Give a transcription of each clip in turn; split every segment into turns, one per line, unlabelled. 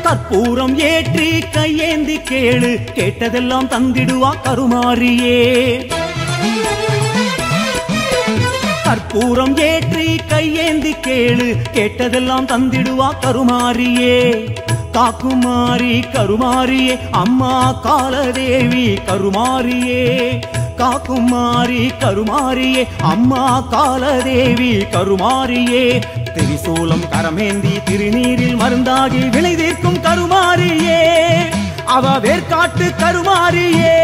கற்பூரம் ஏற்றி கையேந்தி கேளு கேட்டதெல்லாம் தந்திடுவா கருமாரியே கற்பூரம் ஏற்றி கையேந்தி கேளு கேட்டதெல்லாம் தந்திடுவா கருமாரியே காக்குமாரி கருமாரியே அம்மா காலதேவி கருமாரியே காக்குமாரி கருமாரியே அம்மா காலதேவி கருமாரியே திரிசூலம் கரமேந்தி திருநீரில் மருந்தாகி வினை தீர்க்கும் கருமாரியே அவ வேர்காட்டு கருமாரியே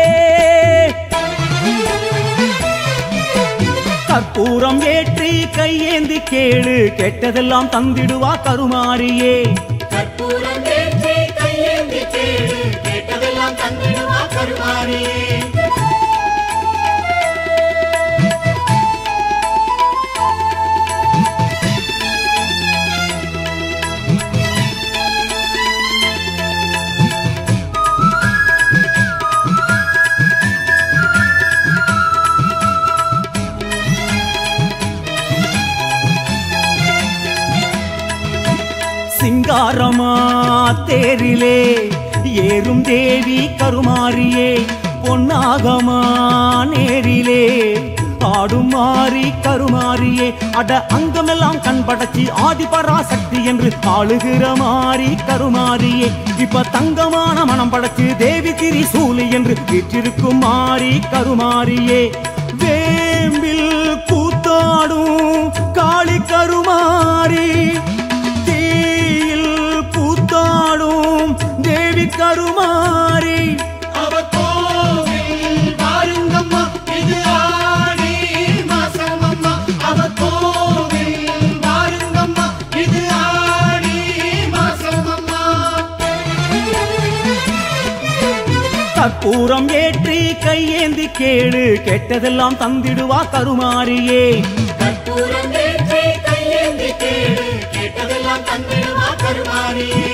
கற்பூரம் ஏற்றி கையேந்தி கேளு கேட்டதெல்லாம் தந்திடுவா கருமாரியே
கற்பூரம் ஏற்றி கையேந்தி கேளு கேட்டதெல்லாம் தந்திடுவா கருமாரியே
சிங்காரமா தேரிலே ஏறும் தேவி கருமாரியே பொன்னாகமா நேரிலே ஆடும் மாறி கருமாரியே அட அங்கமெல்லாம் கண் படைச்சி ஆதிபராசக்தி என்று ஆளுகிற மாறி கருமாரியே இப்ப தங்கமான மனம் படைச்சு தேவி திரிசூலி என்று வீற்றிருக்கும் மாறி கருமாரியே வேம்பில் கூத்தாடும் காளி கருமாரி தேவி கருமாரி
அவ கோவில் பாருங்கம்மா இது ஆடி மாசமம்மா அவ கோவில் பாருங்கம்மா இது ஆடி மாசமம்மா
கற்பூரம் ஏற்றி கையேந்தி கேளு கேட்டதெல்லாம் தந்திடுவா கருமாரியே
கற்பூரம் ஏற்றி கையேந்தி கேளு கேட்டதெல்லாம் தந்திடுவா கருமாரியே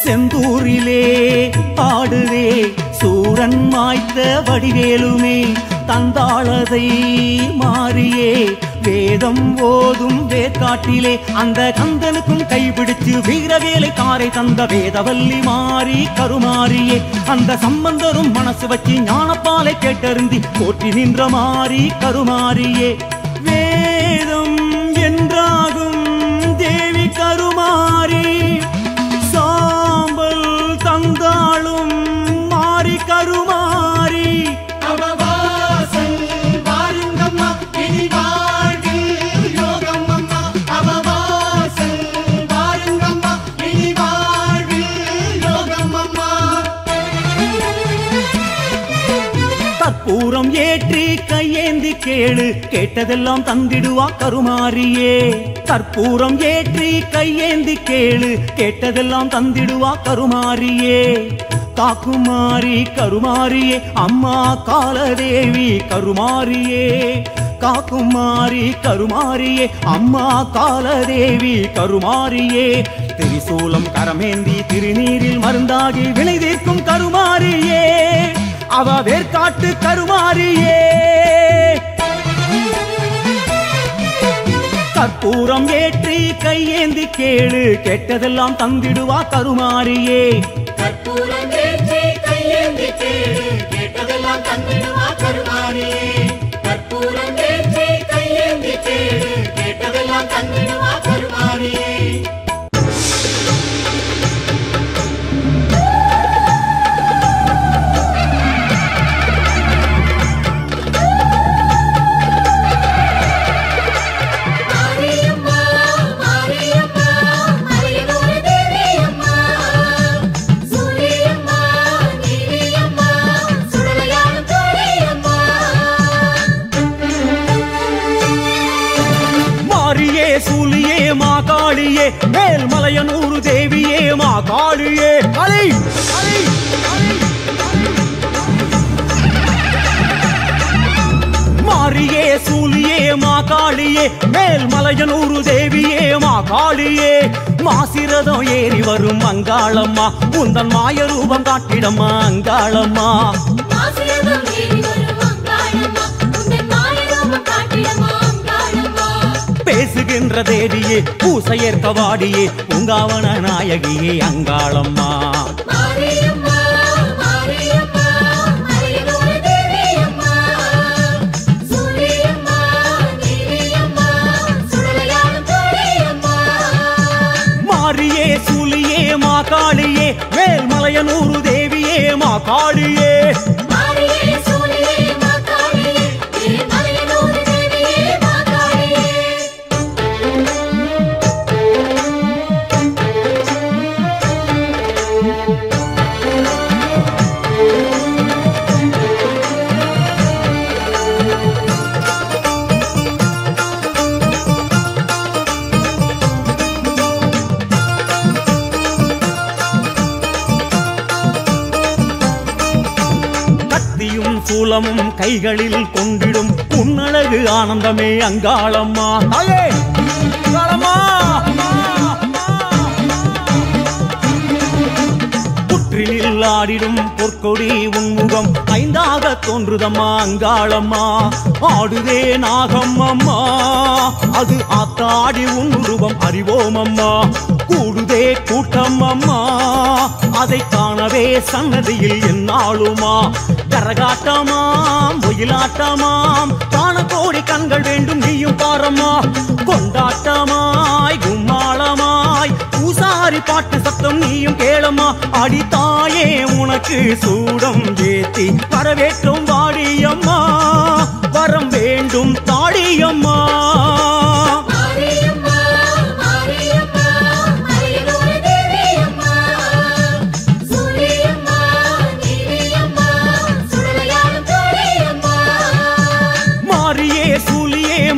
செந்தூரிலே ஆடுவே சூரன் மாய்த்த வடிவேலுமே தந்தாளதை மாறியே வேதம் ஓதும் வேற்காட்டிலே அந்த கந்தனுக்கும் கைபிடிச்சு வீரவேலை காரை தந்த வேதவல்லி மாறி கருமாரியே அந்த சம்பந்தரும் மனசு வச்சு ஞானப்பாலை கேட்டருந்தி போற்றி நின்ற மாறி கருமாரியே வேதம் என்றாகும் தேவி கருமாரி தந்தாளும் மாறி கருமாரி
அவவாசல் பாருங்கம்மா இனி வாழ்வில் யோகம்மம்மா அவவாசல் பாருங்கம்மா இனி வாழ்வில் யோகம்மம்மா
கற்பூரம் ஏற்றி கையேந்தி கேளு கேட்டதெல்லாம் தந்திடுவா கருமாரியே கற்பூரம் ஏற்றி கையேந்தி கேளு கேட்டதெல்லாம் தந்திடுவா கருமாரியே காக்குமாரி கருமாரியே அம்மா காலதேவி கருமாரியே காக்குமாரி கருமாரியே அம்மா காலதேவி கருமாரியே திரிசூலம் கரமேந்தி திருநீரில் மருந்தாகி வினை தீர்க்கும் கருமாரியே அவ வேர்காட்டு கருமாரியே கற்பூரம் ஏற்றி கையேந்தி கேளு கேட்டதெல்லாம் தந்திடுவா கருமாரியே
கற்பூரம் ஏற்றி கையேந்தி கேளு கேட்டதெல்லாம் தந்திடுவா கருமாரியே கற்பூரம் ஏற்றி கையேந்தி கேளு கேட்டதெல்லாம் தந்திடுவா கருமாரியே
சூலியே மா காளியே மேல்மலையனூர் தேவியே மா காளியே அலை மாரியே சூலியே மாகாளியே மேல்மலையனூரு தேவியே மாகாளியே மாசிரதம் ஏறி வரும் அங்காளம்மா உந்தன் மாய ரூபம் காட்டிடம்மா அங்காளம்மா பேசுகின்ற தேவியே பூசையேற்க வாடியே பூங்காவன நாயகியே அங்காளம்மா மாரியே சூலியே மாகாளியே மேல்மலையனூரு தேவியே மாகாளியே சூலமும் கைகளில் கொண்டிடும் உன்னழகு ஆனந்தமே அங்காளம்மா புற்றினில் ஆடிடும் பொற்கொடி உன்முகம் ஐந்தாக தோன்றுதம்மா அங்காளம்மா ஆடுதே நாகம் அம்மா அது ஆத்தாடி உன் உருவம் அறிவோம் அம்மா கூடுதே கூட்டம் அம்மா அதை காணவே சன்னதியில் என்னாலுமா கரகாட்டமாம் ஒயிலாட்டமாம் காண கோடி கண்கள் வேண்டும் நீயும் பாரம்மா கொண்டாட்டமாய் கும்மாளமாய் பூசாரி பாட்டு சத்தம் நீயும் கேளம்மா அடித்தாயே உனக்கு சூடம் ஏத்தி வரவேற்றும் வாடியம்மா வரம் வேண்டும் தாடியம்மா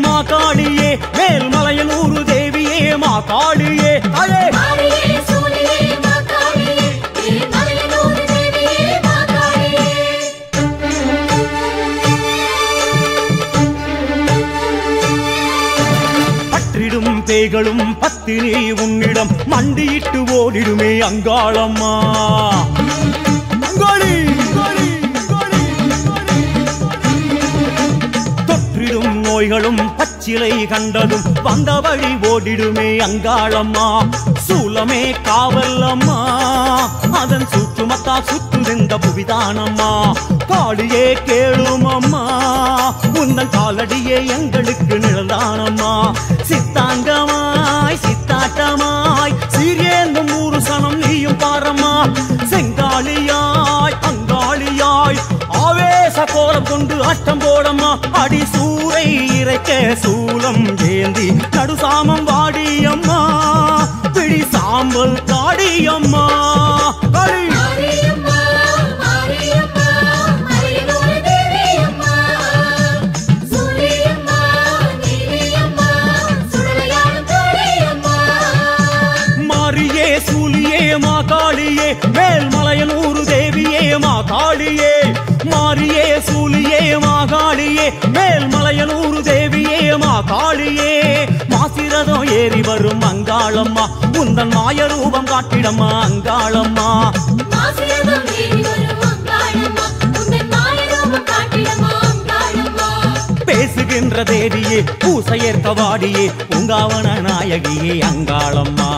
மாகாளியே மேல்மலையனூரு தேவியே மாகாளியே பற்றிடும் பேய்களும் பத்தினி உன்னிடம் மண்டியிட்டு ஓடிடுமே அங்காளம்மா அங்காளி தொற்றிடும் நோய்களும் பச்சிலை கண்டதும் வந்த வழி ஓடிடுமே அங்காளம்மா சூலமே காவல்லம்மா அதன் சுற்றுமத்தா சுற்றுந்த புவிதானம்மா காளியே கேளும் அம்மா உந்தன் காலடியே எங்களுக்கு நிழல்தானம்மா சித்தாங்கமாய் சித்தாட்டமாய் சீரியேந்தும் ஊரு சனம் நீயும் பாரம்மா செங்காளியாய் அங்காளியாய் ஆவேச கோலம் கொண்டு ஆட்டம் போடம்மா அடி சூரை இறைக்க சூலம் ஏந்தி நடுசாமம் வாடியம்மா பிடி சாம்பல் தாடியம்மா மாரியே சூலியே மாகாளியே மேல்மலையனூரு தேவியே மாகாளியே மாரியே சூலியே மாகாளியே மேல்மலையனூரு தேவியே மாகாளியே மாசிரதம் ஏறி வரும் அங்காளம்மா உந்தன் மாய ரூபம் காட்டிடம்மா அங்காளம்மா பேசுகின்ற தேவியே பூசையேற்க வாடியே பூங்காவன நாயகியே அங்காளம்மா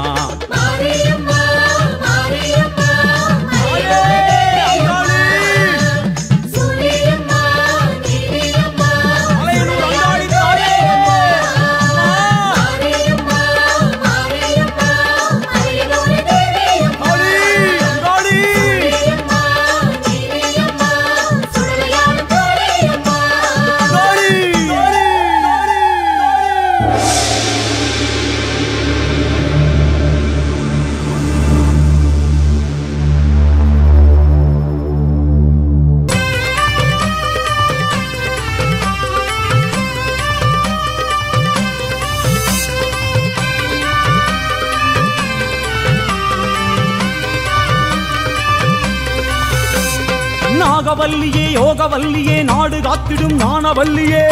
நாகவல்லியே யோகவல்லியே நாடு காத்திடும் ஞானவல்லியே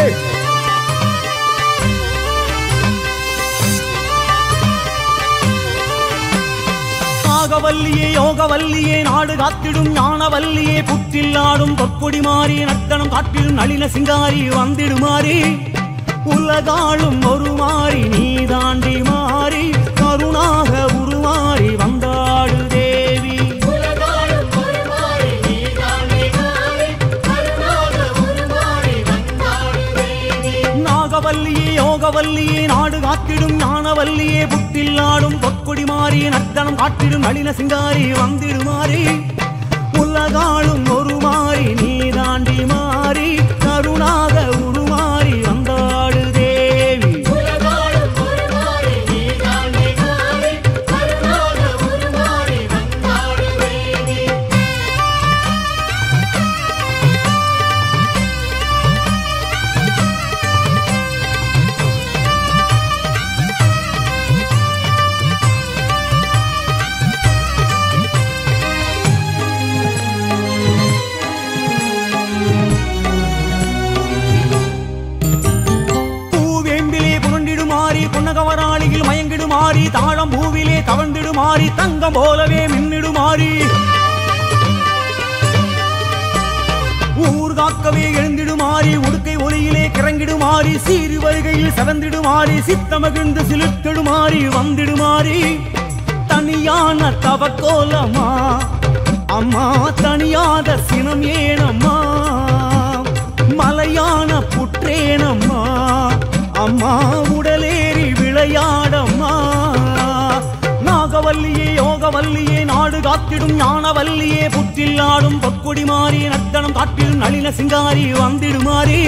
நாகவல்லியே யோகவல்லியே நாடு காத்திடும் ஞானவல்லியே புற்றில் ஆடும் பொற்கொடி மாறி நர்த்தனம் காட்டிடும் நளின சிங்காரி வந்திடுமாறி உலகாளும் ஒரு மாறி நீ தாண்டி மாறி கருணாக உருமாறி வந்தாடு தேவி நாகவல்லியே யோகவல்லியே நாடு காத்திடும் ஞானவல்லியே புற்றில் ஆடும் பொற்கொடி மாறி நர்த்தனம் காட்டிடும் நளின சிங்காரி வந்திடுமாறி உலகாளும் ஒரு மாறி நீ தாண்டி மாறி கருணாக உருமாறி வந்தாடு தேவி பொன்னகவராளியில் மயங்கிடுமாறி தாழம் பூவிலே தவழ்ந்திடுமாறி தங்கம் போலவே மின்னிடுமாறி ஊர் காக்கவே எழுந்திடுமாறி உடுக்கை ஒளியிலே கிறங்கிடுமாறி சீறி வருகையில் செவந்திடுமாறி சித்தமகிழ்ந்து சிலிர்த்திடுமாறி வந்திடுமாறி தனியான தவக்கோலம்மா அம்மா தனியாத சினம் ஏனம்மா மலையான புற்றேனம்மா அம்மா உடலேறி விளையாடம்மா நாகவல்லியே யோகவல்லியே நாடு காத்திடும் ஞானவல்லியே புற்றில் ஆடும் பொற்கொடி மாறி நர்த்தனம் காட்டிடும் நளின சிங்காரி வந்திடுமாறி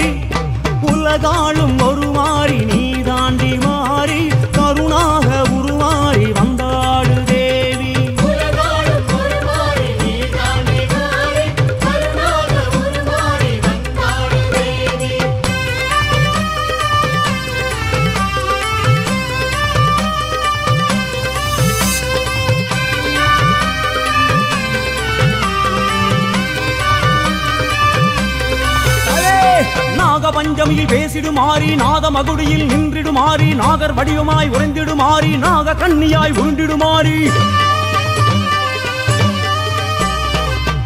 உலகாளும் ஒரு மாறி நீ தாண்டி மாறி கருணாக உருமாறி வந்தாடு தேவி பஞ்சமியில் பேசிடுமாறி நாத மகுடியில் நின்றிடுமாறி நாகர் வடிவமாய் உறைந்திடுமாறி நாக கண்ணியாய் உருண்டிடுமாறி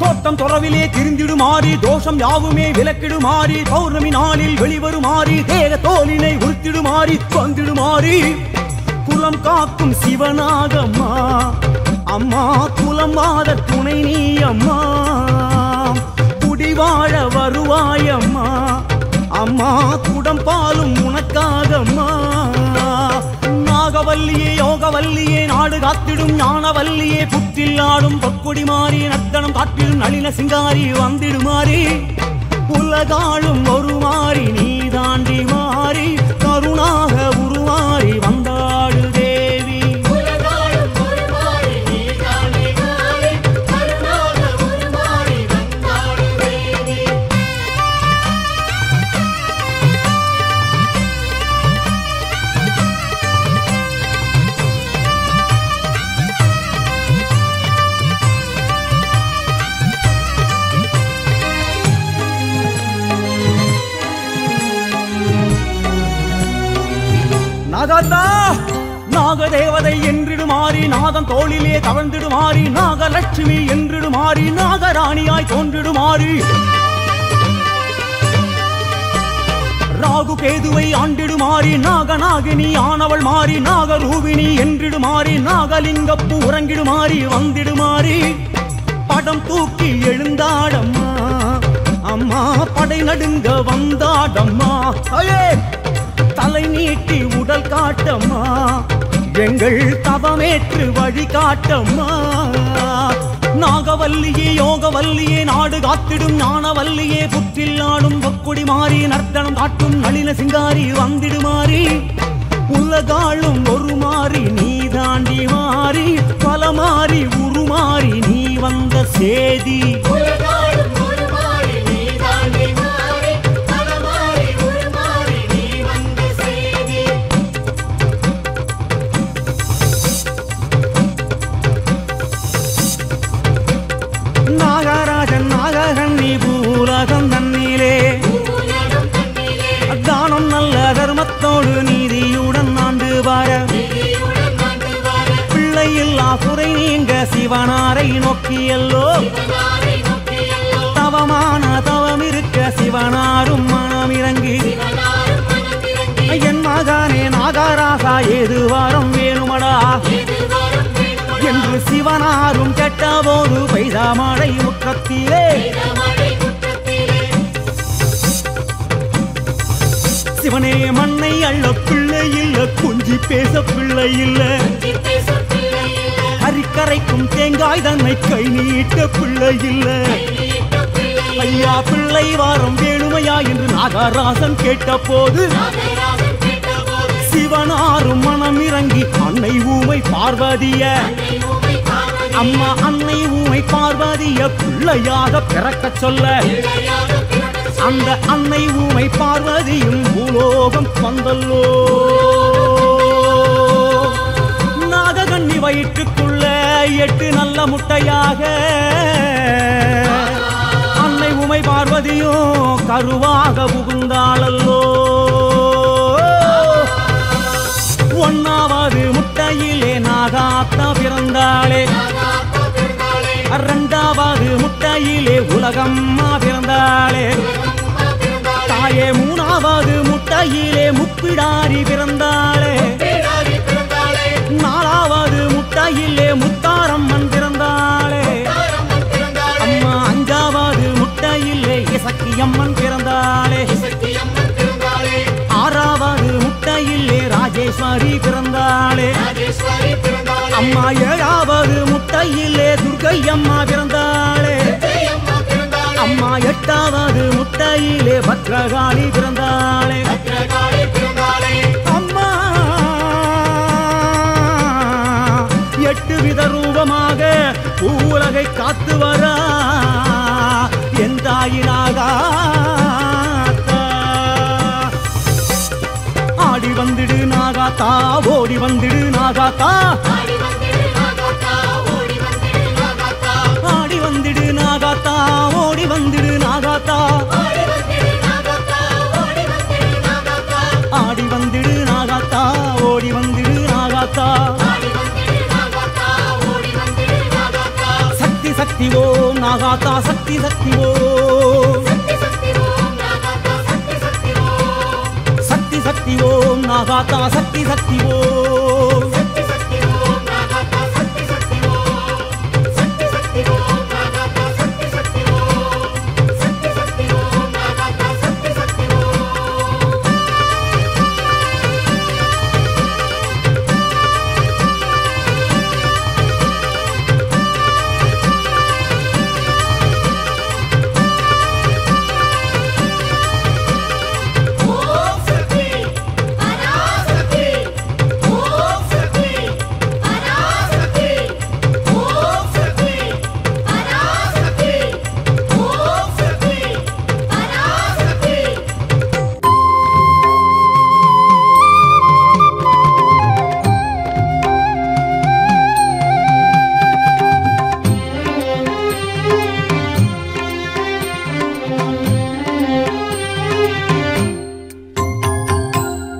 தோட்டம் துறவிலே திரிந்திடுமாறி தோஷம் யாவுமே விலக்கிடுமாறி பௌர்ணமி நாளில் வெளிவருமாறி தேக தோலினை உறுத்திடுமாறி வந்திடுமாறி குலம் காக்கும் சிவனாகம்மா அம்மா குலம் வாத துணை நீ அம்மா குடிவாழ வருவாயம்மா அம்மா குடம் பாலும் உனக்காகம்மா நாகவல்லியே யோகவல்லியே நாடு காத்திடும் ஞானவல்லியே புற்றில் ஆடும் பொற்கொடி மாறி நர்த்தனம் காட்டிடும் நளின சிங்காரி வந்திடுமாறி உலகாளும் ஒரு மாறி நீ தாண்டி மாறி கருணாக உருமாறி வந்தாடு தேவி நாகத்தா நாகதேவதை என்றிடுமாறி நாதம் தோளிலே தவழ்ந்திடுமாறி நாகலட்சுமி என்றிடுமாறி நாகராணியாய் தோன்றிடுமாறி ராகு கேதுவை ஆண்டிடுமாறி நாகநாகினி ஆனவள் மாறி நாகரூபிணி என்றிடுமாறி நாகலிங்கப்பு உறங்கிடுமாறி வந்திடுமாறி படம் தூக்கி எழுந்தாடம்மா அம்மா படை நடுங்க வந்தாடம்மா தலை நீட்டி உடல் காட்டம்மா எங்கள் தவமேற்று வழி காட்டம்மா நாகவல்லியே யோகவல்லியே நாடு காத்திடும் ஞானவல்லியே புற்றில் ஆடும் பொற்கொடி மாறி நர்த்தனம் காட்டும் நளின சிங்காரி வந்திடுமாறி உலகாளும் ஒரு மாறி நீ தாண்டி மாறி பல மாறி உருமாறி நீ வந்த சேதி நாகராஜன் நாககண்ணி பூலகம் தன்னிலே தானம் நல்ல தர்மத்தோடு நீதியுடன் ஆண்டு வார பிள்ளையில்லா குறை நீங்க சிவ சிவனாரை நோக்கியல்லோ தவமான தவம் இருக்க சிவனாரும் மனம் இறங்கி என் மகனே நாகராசா ஏது வாரம் வேணுமடா என்று சிவனாரும் கேட்டபோது பெய்த மழை முற்றத்திலே சிவனே மண்ணை அள்ள பிள்ளை இல்ல குஞ்சி பேச பிள்ளை இல்ல அரிக்கரைக்கும் தேங்காய் தன்னை கை நீட்ட பிள்ளை இல்ல ஐயா பிள்ளை வாரம் வேணுமையா என்று நாகராசன் கேட்ட போது சிவனாரும் மனம் இறங்கி அன்னை ஊமை பார்வதிய அம்மா அன்னை ஊமை பார்வதிய பிள்ளையாக பிறக்க சொல்ல அந்த அன்னை ஊமை பார்வதியும் பூலோகம் வந்தல்லோ நாககன்னி வயிற்றுக்குள்ள 8 நல்ல முட்டையாக அன்னை ஊமை பார்வதியும் கருவாக புகுந்தாளல்லோ 1வது முட்டையிலே நாகாத்தா பிறந்தாளே 2வது முட்டையிலே உலகம்மா பிறந்தாளே தாயே 3வது முட்டையிலே முப்பிடாரி பிறந்தாளே 4வது முட்டையிலே முத்தாரம்மன் பிறந்தாளே அம்மா 5வது முட்டையிலே இசக்கியம்மன் பிறந்தாளே 6வது முட்டையிலே ராஜேஸ்வரி பிறந்தாளே அம்மா 7வது முட்டையிலே துர்க்கையம்மா பிறந்தாளே அம்மா 8வது முட்டையிலே பத்ரகாளி பிறந்தாளே அம்மா 8 வித ரூபமாக உலகை காத்து வரா என் தாயினாக ஆடி வந்துடு நாகாத்தா ஓடி வந்துடு நாகாத்தா ஆடி வந்துடு நாகாத்தா ஓடி வந்துடு நாகாத்தா ஆடி வந்துடு நாகாத்தா ஓடி வந்துடு நாகாத்தா சக்தி சக்தி ஓம் நாகாத்தா சக்தி சக்தி ஓம் சக்தி சக்தி ஓம் நாகாத்தா சக்தி சக்தி ஓம்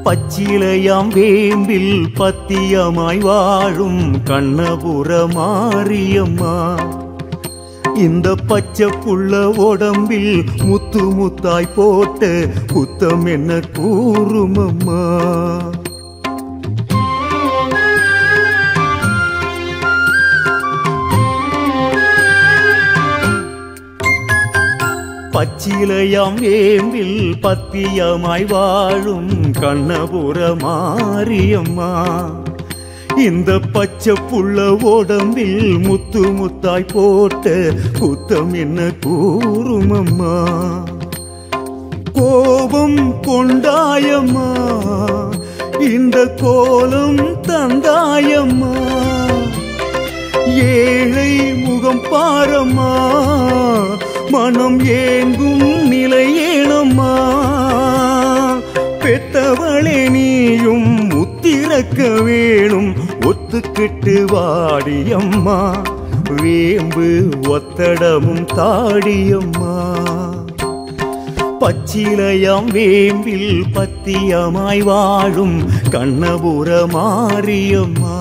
பச்சிலையாம் வேம்பில் பத்தியமாய் வாழும் கண்ணபுர மாரியம்மா இந்த பச்சை புள்ள உடம்பில் முத்து முத்தாய் போட்ட குத்தம் என்ன கூறுமம்மா பச்சிலையாம் வேம்பில் பத்தியமாய் வாழும் கண்ணபுர மாரியம்மா இந்த பச்சை புள்ள உடம்பில் முத்து முத்தாய் போட்ட குத்தம் என்ன கூறுமம்மா கோபம் கொண்டாயம்மா இந்த கோலம் தந்தாயம்மா ஏழை முகம் பாரம்மா மனம் ஏங்கும் நிலையேனம்மா பெத்தவளே நீயும் முத்திரக்க வேணும் ஒத்துக்கிட்டு வாடியம்மா வேம்பு ஒத்தடமும் தாடியம்மா பச்சிலையாம் வேம்பில் பத்தியமாய் வாழும் கண்ணபுர மாரியம்மா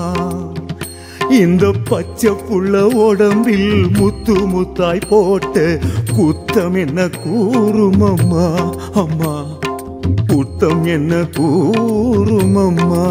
இந்த பச்சை புள்ள உடம்பில் முத்து முத்தாய் போட்ட குத்தம் என்ன கூறும் அம்மா அம்மா குத்தம் என்ன கூறும் அம்மா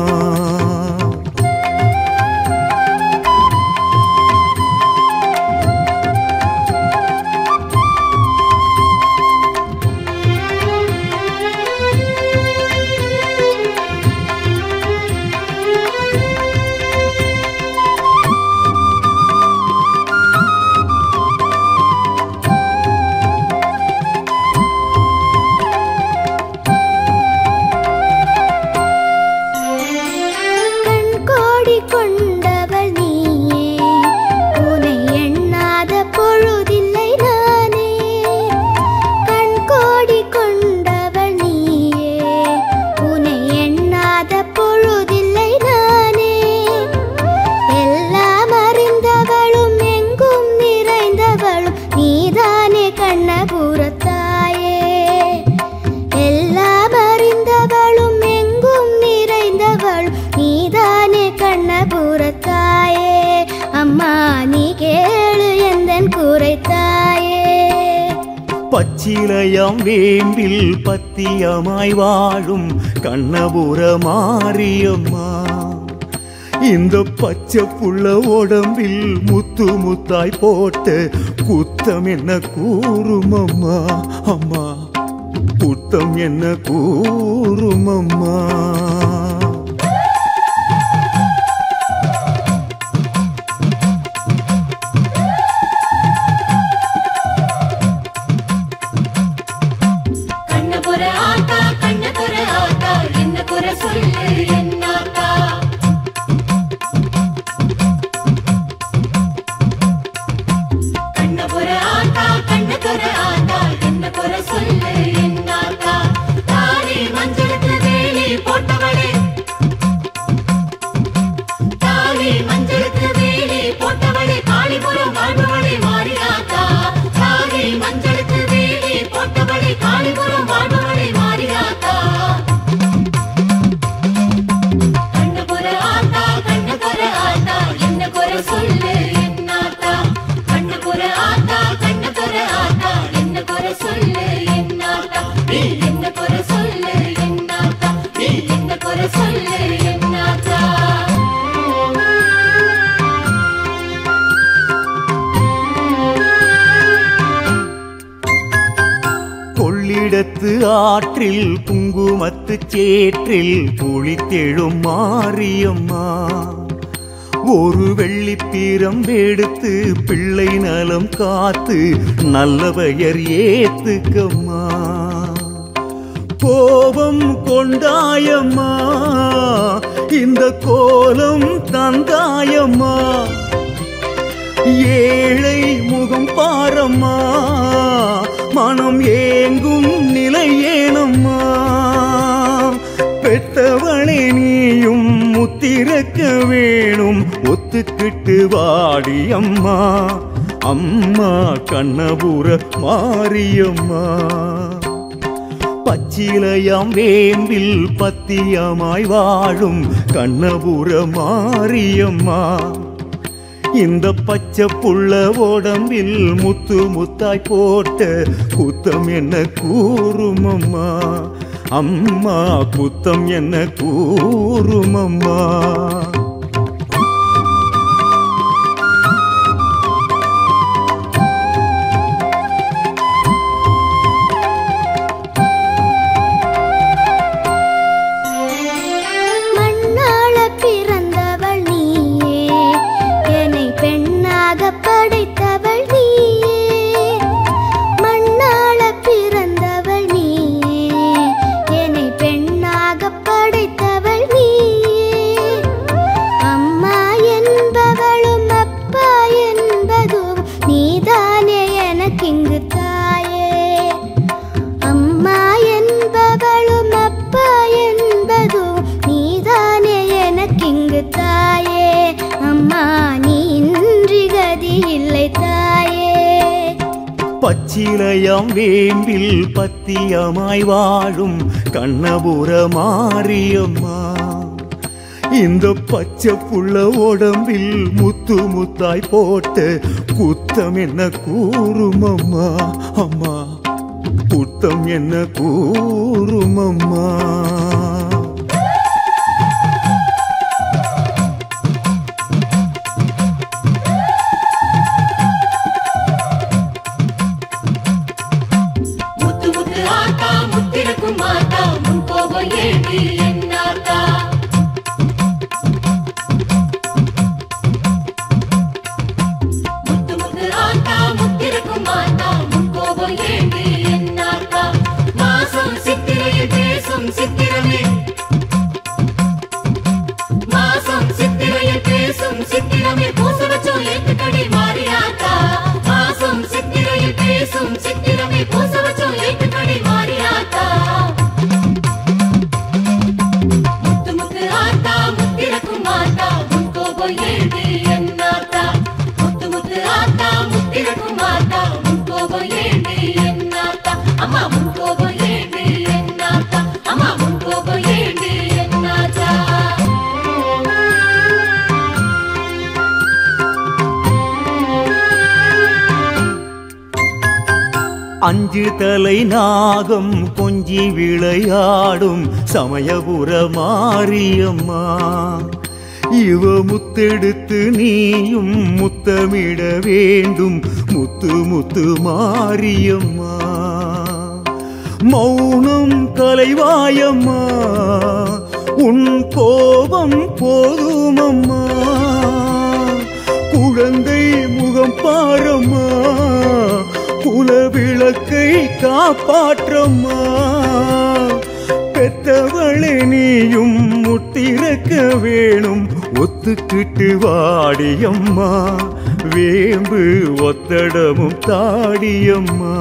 பச்சிலையாம் வேம்பில் பத்தியமாய் வாழும் கண்ணபுர மாரியம்மா இந்த பச்சை புள்ள உடம்பில் முத்து முத்தாய் போட்ட குத்தம் என்ன கூறும் அம்மா அம்மா குத்தம் என்ன கூறும் அம்மா கொள்ளிடத்து ஆற்றில் குங்குமத்து சேற்றில் குளித்தெழும் மாரியம்மா ஒரு வெள்ளிப்பீரம் எடுத்து பிள்ளை நலம் காத்து நல்ல பெயர் ஏத்துக்கம்மா கோபம் கொண்டாயம்மா இந்த கோலம் தந்தாயம்மா ஏழை முகம் பாரம்மா மனம் ஏங்கும் நிலை ஏனம்மா பெத்தவளே நீயும் முத்திரக்க வேணும் ஒத்துக்கிட்டு வாடி அம்மா அம்மா கண்ணபுர மாரியம்மா பச்சிலையாம் வேம்பில் பத்தியமாய் வாழும் கண்ணபுர மாரியம்மா இந்த பச்சை புள்ள உடம்பில் முத்து முத்தாய் போட்ட குத்தம் என்ன கூறும் அம்மா அம்மா குத்தம் என்ன கூறும் அம்மா பச்சிலையாம் வேம்பில் பத்தியமாய் வாழும் கண்ணபுர மாரியம்மா இந்த பச்சை புள்ள உடம்பில் முத்து முத்தாய் போட்ட குத்தம் என்ன கூறும் அம்மா அம்மா குத்தம் என்ன கூறும் அம்மா
முத்து முத்து ஆத்தா முத்திருக்கும் ஆத்தா முன் கோபம் ஏண்டி என்னாத்தா முத்து முத்து ஆத்தா முத்திருக்கும் ஆத்தா முன் கோபம் ஏண்டி என்னாத்தா மாசம் சித்திரையில் பேசும் சித்திரமே மாசம் சித்திரையில் பேசும் சித்திரமே பூச வச்சோம் ஏத்துக்கடி மாறியாத்தா மாசம் சித்திரையில் பேசும் சித்திரமே பூச வச்சோம் ஏத்துக்கடி மாறியாத்தா முத்து முத்து ஆத்தா முத்திருக்கும் ஆத்தா முன் கோபம் ஏண்டி என்னாத்தா முத்து முத்து ஆத்தா முத்திருக்கும் ஆத்தா முன் கோபம் ஏண்டி என்னாத்தா அம்மா முன் கோபம் ஏண்டி என்னாத்தா அம்மா முன் கோபம் ஏண்டி என்னாத்தா
அஞ்சு தலை நாகம் கொஞ்சி விளையாடும் சமயபுர மாரியம்மா இவ முத்தெடுத்து நீயும் முத்தமிட வேண்டும் முத்து முத்து மாரியம்மா மௌனம் கலைவாயம்மா உன் கோபம் போதுமம்மா குழந்தை முகம் பாரம்மா குல விளக்கை காப்பாற்றம்மா பெத்தவளே நீயும் முத்திறக்க வேணும் ஒத்துக்கிட்டு வாடியம்மா வேம்பு ஒத்தடமும் தாடியம்மா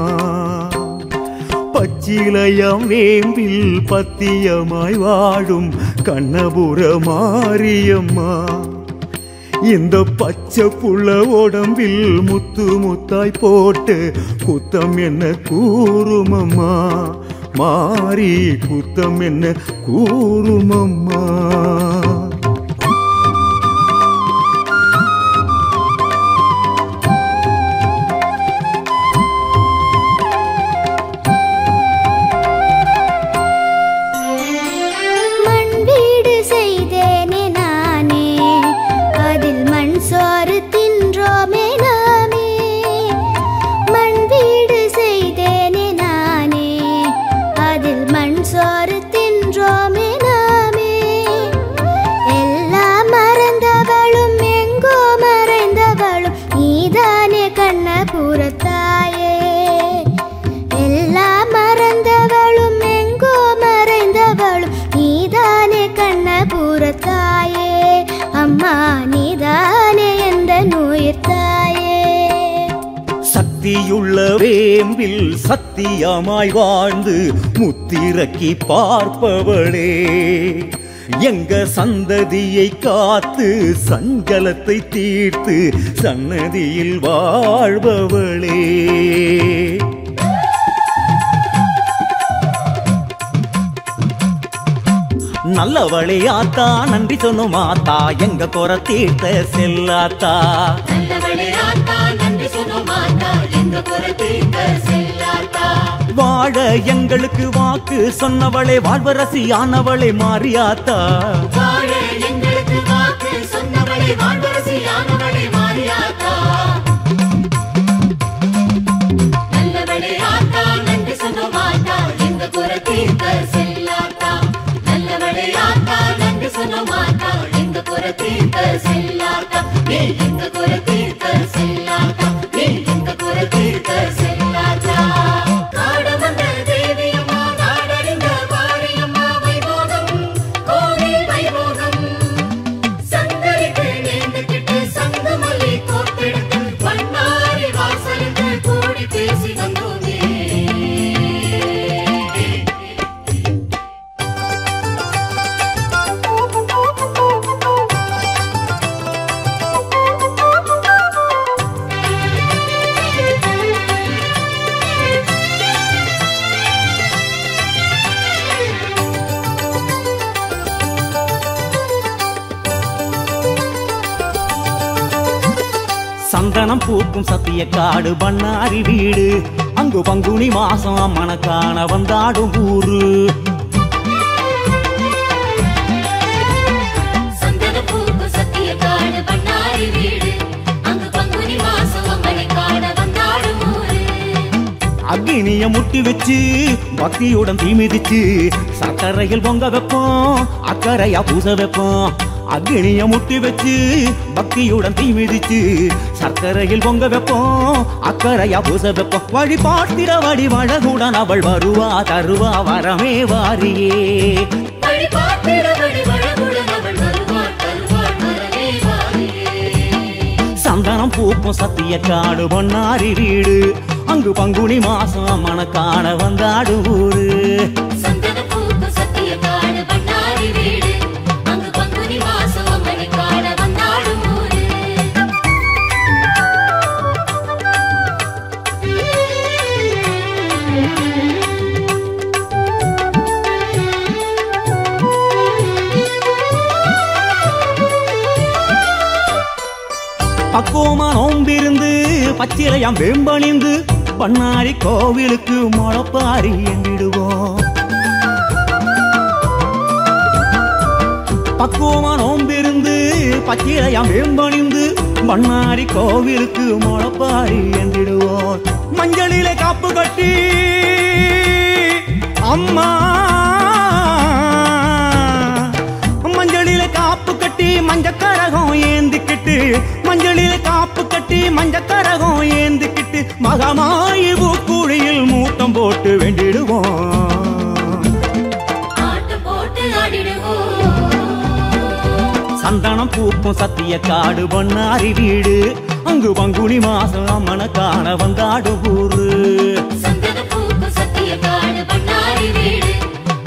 பச்சிலையாம் வேம்பில் பத்தியமாய் வாடும் கண்ணபுர மாரியம்மா இந்த பச்சை புள்ள உடம்பில் முத்து முத்தாய் போட்டு குத்தம் என்ன கூறுமம்மா மாறி குத்தம் என்ன கூறுமம்மா சக்தியுள்ள வேம்பில் சத்தியமாய் வாழ்ந்து முத்திரக்கி பார்ப்பவளே எங்க சந்ததியை காத்து சஞ்சலத்தை தீர்த்து சன்னதியில் வாழ்பவளே நல்லவளே ஆத்தா நன்றி சொன்னும் ஆத்தா எங்க குறை தீர்த்த செல்லாத்தா
நல்லவளே ஆத்தா நன்றி சொன்னும் ஆத்தா எங்க குறை தீர்த்த செல்லாத்தா
வாழ எங்களுக்கு வாக்கு சொன்னவளே வாழ்வரசியானவளே மாரியாத்தா
வாழ எங்களுக்கு வாக்கு சொன்னவளே வாழ்வரசியானவளே மாரியாத்தா நல்லவளே ஆத்தா நன்றி சொன்னும் ஆத்தா எங்க குறை தீர்த்த செல்லாத்தா நல்லவளே ஆத்தா நன்றி சொன்னும் ஆத்தா எங்க குறை தீர்த்த செல்லாத்தா நீ எங்க குறை தீர்த்த செல்லாத்தா நீ எங்க குறை தீர்த்த செல்லாத்தா காடமந்த தேவியம்மா நாடறிந்த மாரியம்மா வைபோகம் கோவில் வைபோகம் சங்கரிக்கு நேர்ந்துகிட்டு
சந்தனம் பூக்கும் சத்திய காடு பண்ணாரி வீடு அங்கு பங்குனி மாசம் அம்மனை காண வந்தாடும் ஊரு.
சந்தனம் பூக்கும் சத்திய காடு பண்ணாரி வீடு அங்கு பங்குனி மாசம் அம்மனை காண வந்தாடும் ஊரு.
அக்னிய முட்டி வச்சு பக்தியுடன் தீ மிதிச்சு சக்கரையில் பொங்க வைப்போம் அக்கறையா பூச வைப்போம். அக்னிய முட்டி வச்சு பக்தியுடன் தீ மிதிச்சு சர்க்கரையில் பொங்க வைப்போம் அக்கறையா பூச வைப்போம். வழிபாட்டிட வடிவழகுடன் அவள் வருவா தருவா வரமே வாரியே. சந்தனம் பூக்கும் சத்திய காடு பொன்னாரி வீடு அங்கு பங்குனி மாசம் அம்மனை காண வந்தாடு ஊரு.
சந்தனம் பூக்கும் சத்திய காடு பண்ணாரி வீடு அங்கு பங்குனி மாசம் அம்மனை காண வந்தாடும் ஊரு.
பக்குவமா நோம்பிருந்து பச்சிலையாம் வேம்பணிந்து பண்ணாரி கோவிலுக்கு முளப்பாரி என்றிடுவோம். பக்குவமா நோம்பிருந்து பச்சிலையாம் வேம்பணிந்து பண்ணாரி கோவிலுக்கு முளப்பாரி என்றிடுவோம். மஞ்சளிலே காப்பு கட்டி அம்மா மஞ்சளிலே காப்பு கட்டி மஞ்சக்கரகம் ஏந்திக்கிட்டு மஞ்சளிலே காப்பு கட்டி மஞ்சக்கரகம் ஏந்திக்கிட்டு மகமாயி பூக்குழியில் மூட்டம் போட்டு வேண்டிடுவோம். சந்தனம் பூக்கும் சத்திய காடு பொன்னாரி வீடு அங்கு பங்குனி மாசம் அம்மனை காண வந்தாடு ஊரு.
சந்தனம் பூக்கும் சத்திய காடு பண்ணாரி வீடு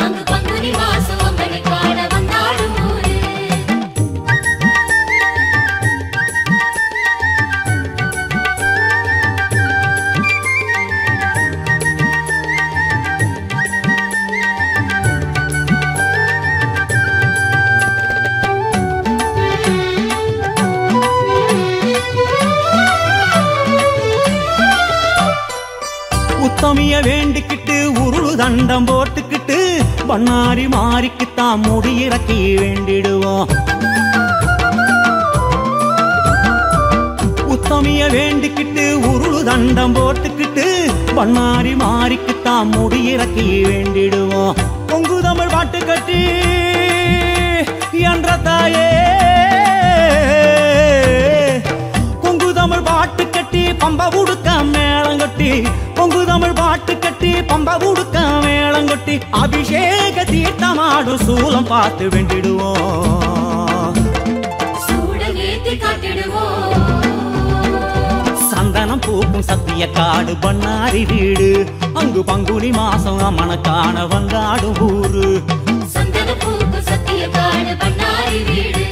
அங்கு பங்குனி மாசம் அம்மனை காண வந்தாடும் ஊரு.
உத்தமிய வேண்டிக்கிட்டு உருளு தண்டம் போட்டுக்கிட்டு பண்ணாரி மாறிக்குத்தான் முடி இறக்கி வேண்டிடுவோம். உத்தமிய வேண்டிக்கிட்டு உருளு தண்டம் போட்டுக்கிட்டு பண்ணாரி மாறிக்குத்தான் முடி இறக்கி வேண்டிடுவோம். பொங்கு தமிழ் பாட்டு கட்டி என்ற தாயே பொங்கு தமிழ் பாட்டு கட்டி பம்ப உடுக்க மேளங்கட்டி பொங்கு தமிழ் பாட்டு கட்டி பம்ப உடுக்க மேளங்கட்டி அபிஷேக தீர்த்தமாடும் சூலம் பார்த்து வேண்டிடுவோம்.
சூடகேத்தி காட்டிடுவோம்.
சந்தனம் பூக்கும் சத்திய காடு பண்ணாரி வீடு அங்கு பங்குனி மாசம் அம்மனை காண வந்தாடும் ஊரு.
சந்தனம் பூக்கும் சத்திய காடு பண்ணாரி வீடு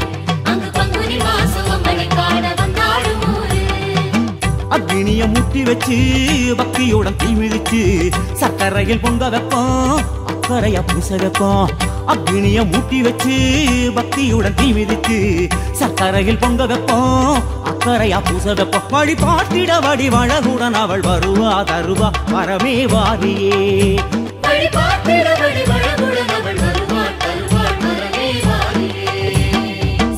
அங்கு பங்குனி மாசம் அம்மனை காண வந்தாடும் ஊரு.
அக்னிய முட்டி வச்சு பக்தியுடன் தீ மிதிச்சு சக்கரையில் பொங்க வைப்போம் அக்கறையா பூச வைப்போம். அக்னிய முட்டி வச்சு பக்தியுடன் தீ மிதிச்சு சக்கரையில் பொங்க வைப்போம் அக்கறையா பூச வைப்போம். வழிபாட்டிட வடிவழகுடன் அவள் வருவா தருவா வரமே வாரியே.
வழிபாட்டிட வடிவழகுடன் அவள் வருவா தருவா வரமே வாரியே.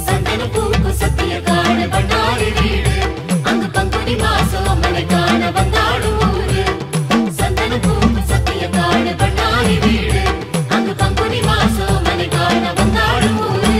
சந்தனம் பூக்கும் சத்திய காடு பண்ணாரி வீடு அங்கு பங்குனி மாசம் அம்மனை காண வந்தாடும் ஊரு. சந்தனம் பூக்கும் சத்திய காடு பண்ணாரி வீடு அங்கு பங்குனி மாசம் அம்மனை காண வந்தாடும் ஊரு.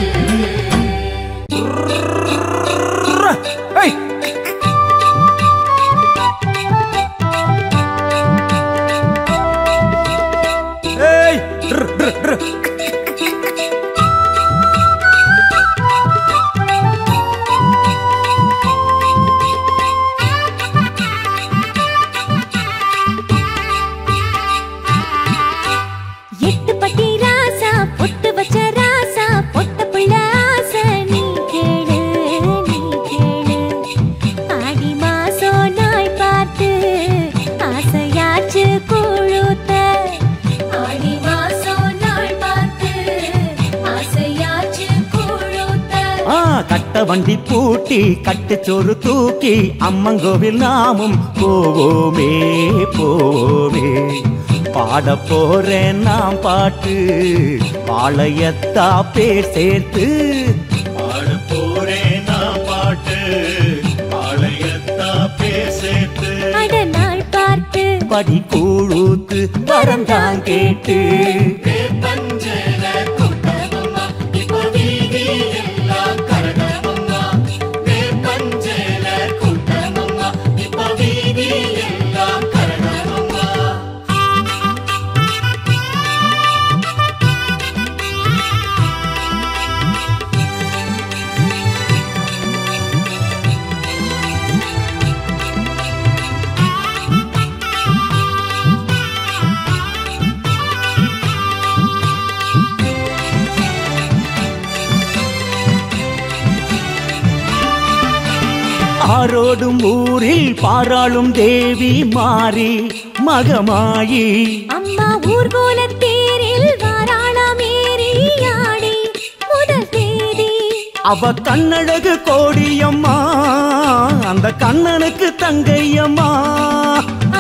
ஆசையாச்சு குழுத்த ஆடி மாசம் நாள் பார்த்து
வண்டி பூட்டி கட்டுச்சோறு தூக்கி அம்மங்கோவில் நாமும் போவோமே போவோமே. பாட போறேன் நாம் பாட்டு பாளையத்தா பேர் சேர்த்து.
பாட போறேன் நாம் பாட்டு பாளையத்தா பேர் சேர்த்து.
அடநாள் பார்த்து
படி கூழுத்து வரந்தான் கேட்டு. ஆரோடும் ஊரில் பாராளும் தேவி மாறி மகமாயி.
அம்மா ஊர்கோல தேரில் வாராளமேறி ஆடி முதல் தேதி.
அவ கண்ணழகு கோடியம்மா அந்த கண்ணனுக்கு தங்கையம்மா.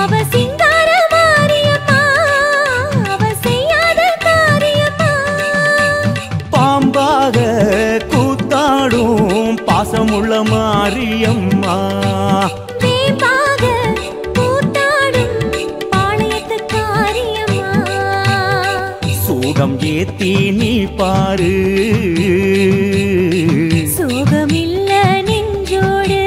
அவ சிங்கார மாரியம்மா அவ செய்யாத காரியம்மா.
பாம்பாக கூத்தாடும் பாசமுள்ள மாரியம்மா.
வேம்பாக கூத்தாடும் பாளையத்து காரியம்மா.
சூடம் ஏத்தி நீ பாரு
சோகமில்ல நெஞ்சோடு.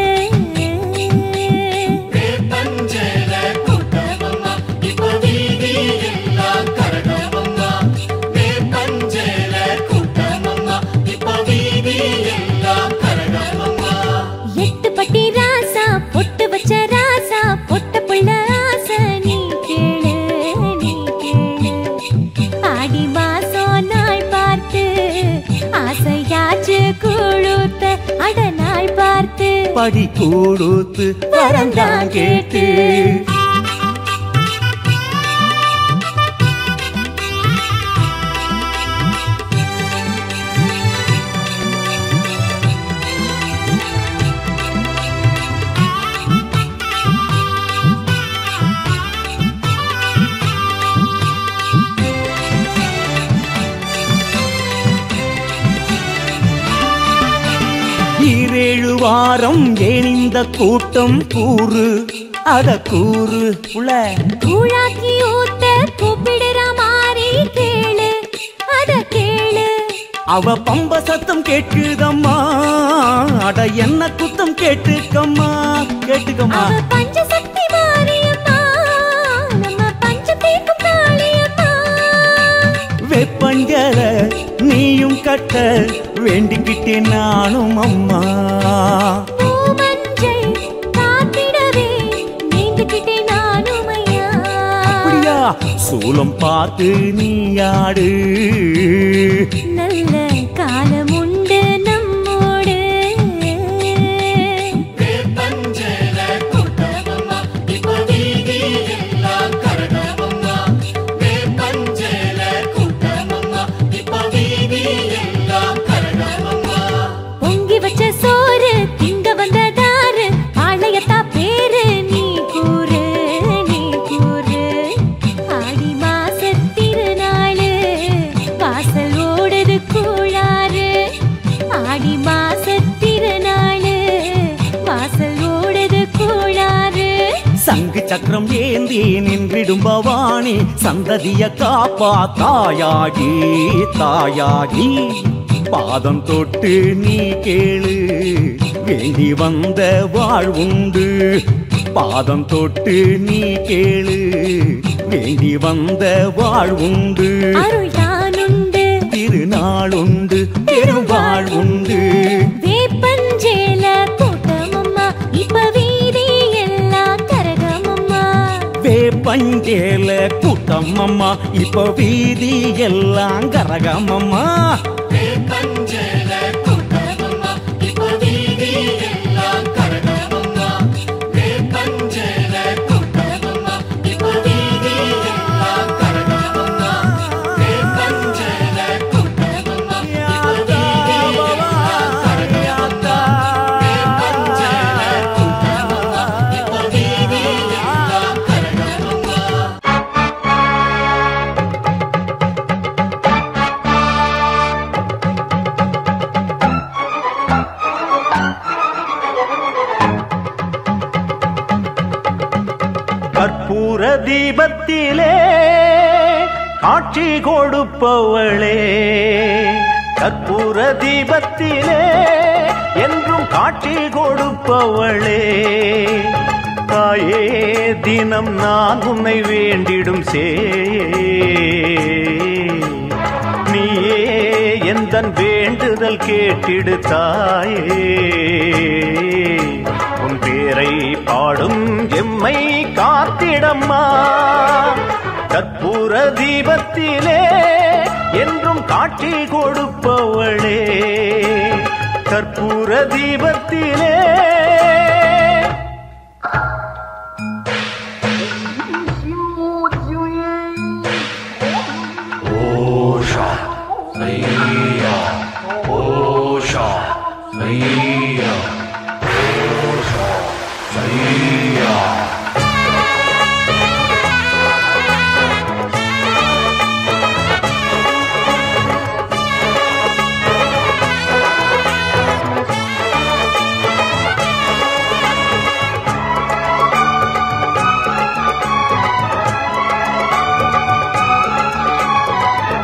எட்டு பட்டி ராசா பொட்டு வச்ச ராசா பொட்ட புள்ள ஆசை நீ கேளு நீ கேளு. ஆடி மாசம் நாள் பார்த்து ஆசையாச்சு கூழுத்த அடநாள் பார்த்து
படி கூழுத்து வரந்தான் கேட்டு. ஈரேழு வாரம் ஏன் இந்த கூட்டம் கூறு அத கூறு புள்ள.
கூழாக்கி ஊத்த கூப்பிடுற மாறி கேளு அத கேளு.
அவ பம்ப சத்தம் கேட்குதம்மா அட என்ன குத்தம் கேட்டுக்கம்மா கேட்டுக்கம்மா.
அவ பஞ்சசக்தி மாரியம்மா நம்ம பஞ்ச பேக்கும் காளியம்மா.
வெப்பஞ்சல நீயும் கட்ட வேண்டிக்கிட்டே நானும் அம்மா.
பூமஞ்சள் காத்திடவே நீங்கிக்கிட்டே நானும் ஐயா.
அப்படியா சூலம் பார்த்து நீயாடு.
நல்ல காலம் உண்டு நம்மோடு. பொங்கி வச்ச சோறு திங்க வந்ததாரு பாளையத்தா பேரு நீ கூறு நீ கூறு. ஆடி மாச திருநாளு வாசல் ஓடுது கூழாறு. ஆடி மாச திருநாளு வாசல் ஓடுது கூழாறு.
சங்கு சக்கரம் ஏந்தி நின்றிடும் பவானி சந்ததிய காப்பா தாயாகி தாயாகி. பாதம் தொட்டு நீ கேளு வேண்டி வந்த வாழ்வுண்டு. பாதம் தொட்டு நீ கேளு வேண்டி வந்த வாழ்வுண்டு.
அருள் தானுண்டு
திருநாளுண்டு பெருவாழ்வுண்டு.
வேப்பஞ்சேல கூட்டமம்மா இப்ப வீதி எல்லாம் கரகமம்மா.
வேப்பஞ்சேல கூட்டம் அம்மா இப்ப வீதி எல்லாம் கரகமம்மா.
தீபத்திலே காட்சி கொடுப்பவளே, கற்பூர தீபத்திலே என்றும் காட்சி கொடுப்பவளே, தாயே தினம் நான் உன்னை வேண்டிடும் சே, நீயே எந்தன் வேண்டுதல் கேட்டிடு தாயே, உன் பேரை பாடும் எம்மை காத்திடம்மா, கற்பூர தீபத்திலே என்றும் காட்சி கொடுப்பவளே, கற்பூர தீபத்திலே.
ஓஷா ஐயா, ஓஷா ஐயா, ஓஷா ஐயா.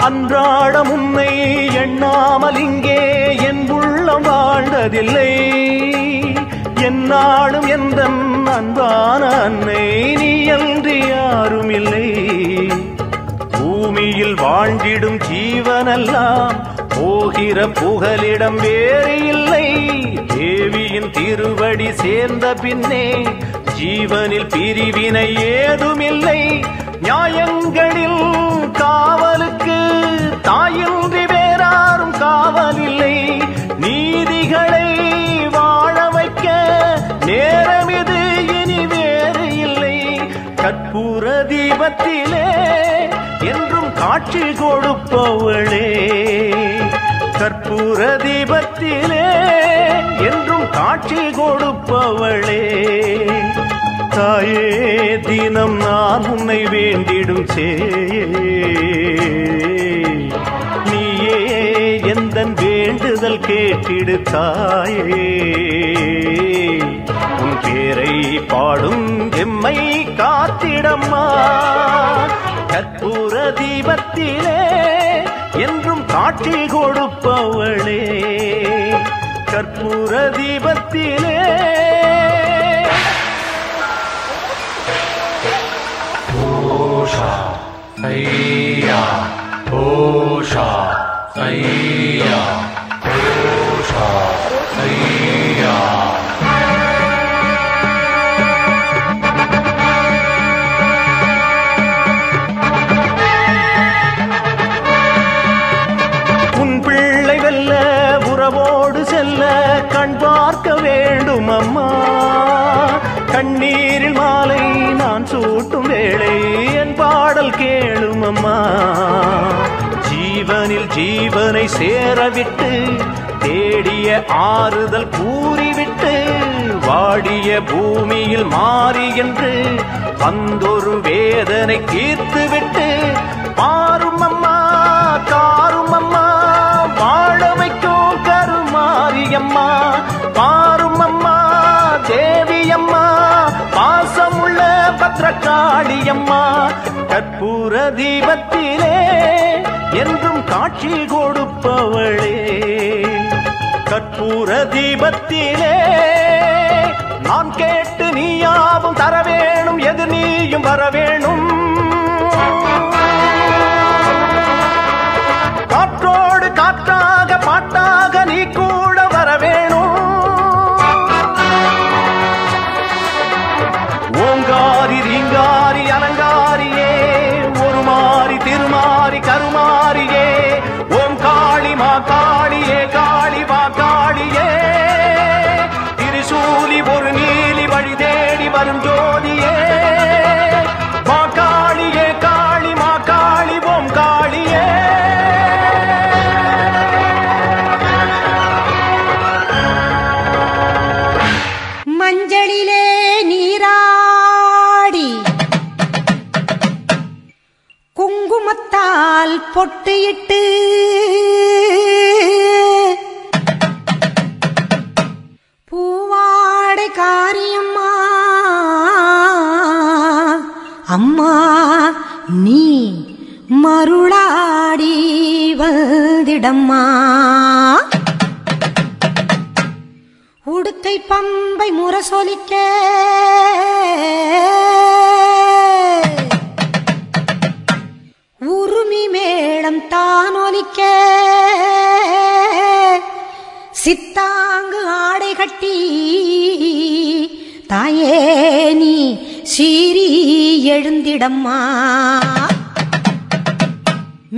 அன்றாடம் உன்னை எண்ணாமல் இங்கே என் உள்ளம் வாழ்ந்ததில்லை, என்னாலும் எந்த அன்பான அன்னை நீ அன்றி யாரும் இல்லை, பூமியில் வாழ்ந்திடும் ஜீவனெல்லாம் போகிற புகலிடம் வேறு இல்லை, தேவியின் திருவடி சேர்ந்த பின்னே ஜீவனில் பிரிவினை ஏதுமில்லை, நியாயங்களில் காவலுக்கு தாயின்றி வேறாரும் காவலில்லை, நீதிகளை வாழ வைக்க நேரம் இது இனி வேறு இல்லை, கற்பூர தீபத்திலே என்றும் காட்சி கொடுப்பவளே, கற்பூர தீபத்திலே என்றும் காட்சி கொடுப்பவளே, தாயே தினம் நான் உன்னை வேண்டிடும் சே, நீயே எந்தன் வேண்டுதல் கேட்டிடு தாயே, உன் பேரை பாடும் எம்மை காத்திடம்மா, கற்பூர தீபத்திலே என்றும் காட்சி கொடுப்பவளே, கற்பூர தீபத்திலே.
ஓஷா ஐயா, ஓஷா ஐயா, ஓஷா ஐயா.
உன் பிள்ளை வெல்ல உறவோடு செல்ல கண் பார்க்க வேண்டும் அம்மா, கண்ணீரில் மாலை நான் சூட்டும் வேளை என் பாடல் கேளும் அம்மா, ஜீவனில் ஜீவனை சேரவிட்டு தேடிய ஆறுதல் கூறிவிட்டு வாடிய பூமியில் மாறி என்று வந்தொரு வேதனை தீர்த்துவிட்டு பாரும் அம்மா காரும் அம்மா வாழ வைக்கும் கருமாரியம்மா, பாரும் அம்மா தேவியம்மா பாசமுள்ள பத்ரகாளியம்மா, கற்பூர தீபத்திலே என்றும் காட்சி கொடுப்பவளே, கற்பூர தீபத்திலே நான் கேட்டு நீயாவும் தர வேணும், எது நீயும் வர வேணும், காற்றோடு காற்றாக பாட்டாக நீ கூட வர வேணும், ஓங்காரி ரீங்காரி அலங்காரியே ஒரு மாறி திருமாறி கருமாரியே, ஓம் காளி மா காளியே காளி மா காளியே, திரிசூலி ஒரு நீலி வழி தேடி வரும் ஜோதியே, மா காளியே காளி மா காளி ஓம் காளியே.
மஞ்சளிலே நீராடி குங்குமத்தால் பொட்டியிட்டு பூவாடை காரியம்மா அம்மா நீ மருளாடி வந்திடம்மா. உடுக்கை பம்பை முரசொலிக்க உருமி மேளம் தானொலிக்க சித்தாங்கு ஆடை கட்டி தாயே நீ சீறி எழுந்திடம்மா.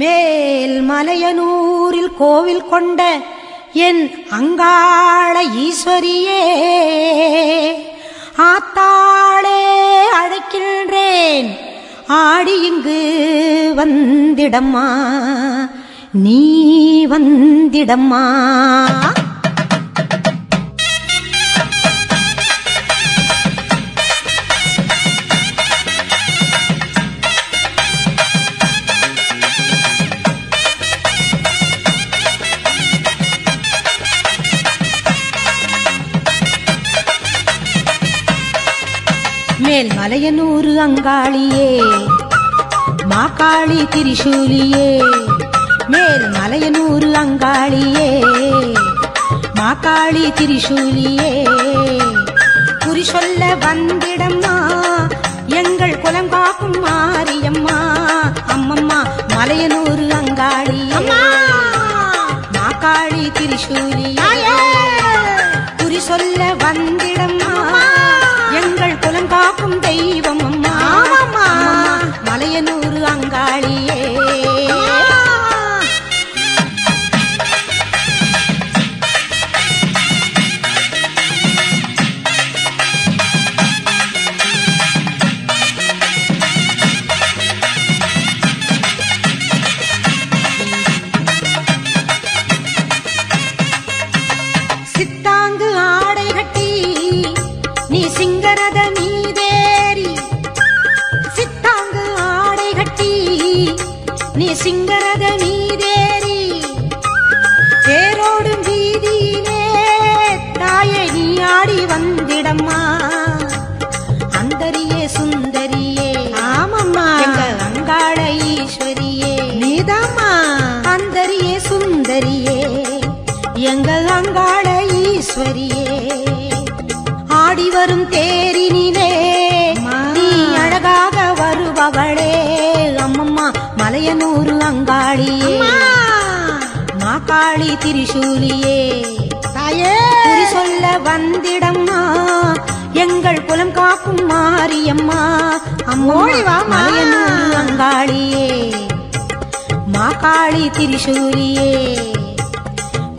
மேல் மலையனூரில் கோவில் கொண்ட என் அங்காள ஈஸ்வரியே, ஆத்தாளே அழைக்கின்றேன் ஆடி இங்கு வந்திடம்மா, நீ வந்திடம்மா. மேல் மலையனூர் அங்காளியே, மாகாளி திரிசூலியே. மேல் மலையனூர் அங்காளியே, மாகாளி திரிசூலியே. குறி சொல்ல வந்திடம்மா எங்கள் குலம் காக்கும் மாரியம்மா. அம்மம்மா மலையனூர் அங்காளியே, மாகாளி திரிசூலியே. குறி சொல்ல வந்திடம்மா எங்கள் குலம் காக்கும் தெய்வம் அம்மா. மலையனூர் அங்காளியே. சித்தாங்கு ஆடை கட்டி நீ சிங்கரத மீதேறி, சித்தாங்கு ஆடை கட்டி நீ சிங்கரத மீதேறி, தேரோடும் வீதியிலே தாயை நீ ஆடி வந்திடம்மா. அந்தரியே சுந்தரியே, ஆமம்மா எங்க அங்காள ஈஸ்வரியே, நீதாம்மா. அந்தரியே சுந்தரியே எங்க அங்காள ஈஸ்வரியே. ஆடி வரும் தேரினிலே நீ அழகாக வருபவளே அம்மம்மா மலையனூர் அங்காளியே, மாகாளி திரிசூலியே. தாயே குறி சொல்ல வந்திடம்மா எங்கள் குலம் காக்கும் மாரியம்மா. அம்மோழிவா மலையனூர் அங்காளியே, மாகாளி திரிசூலியே.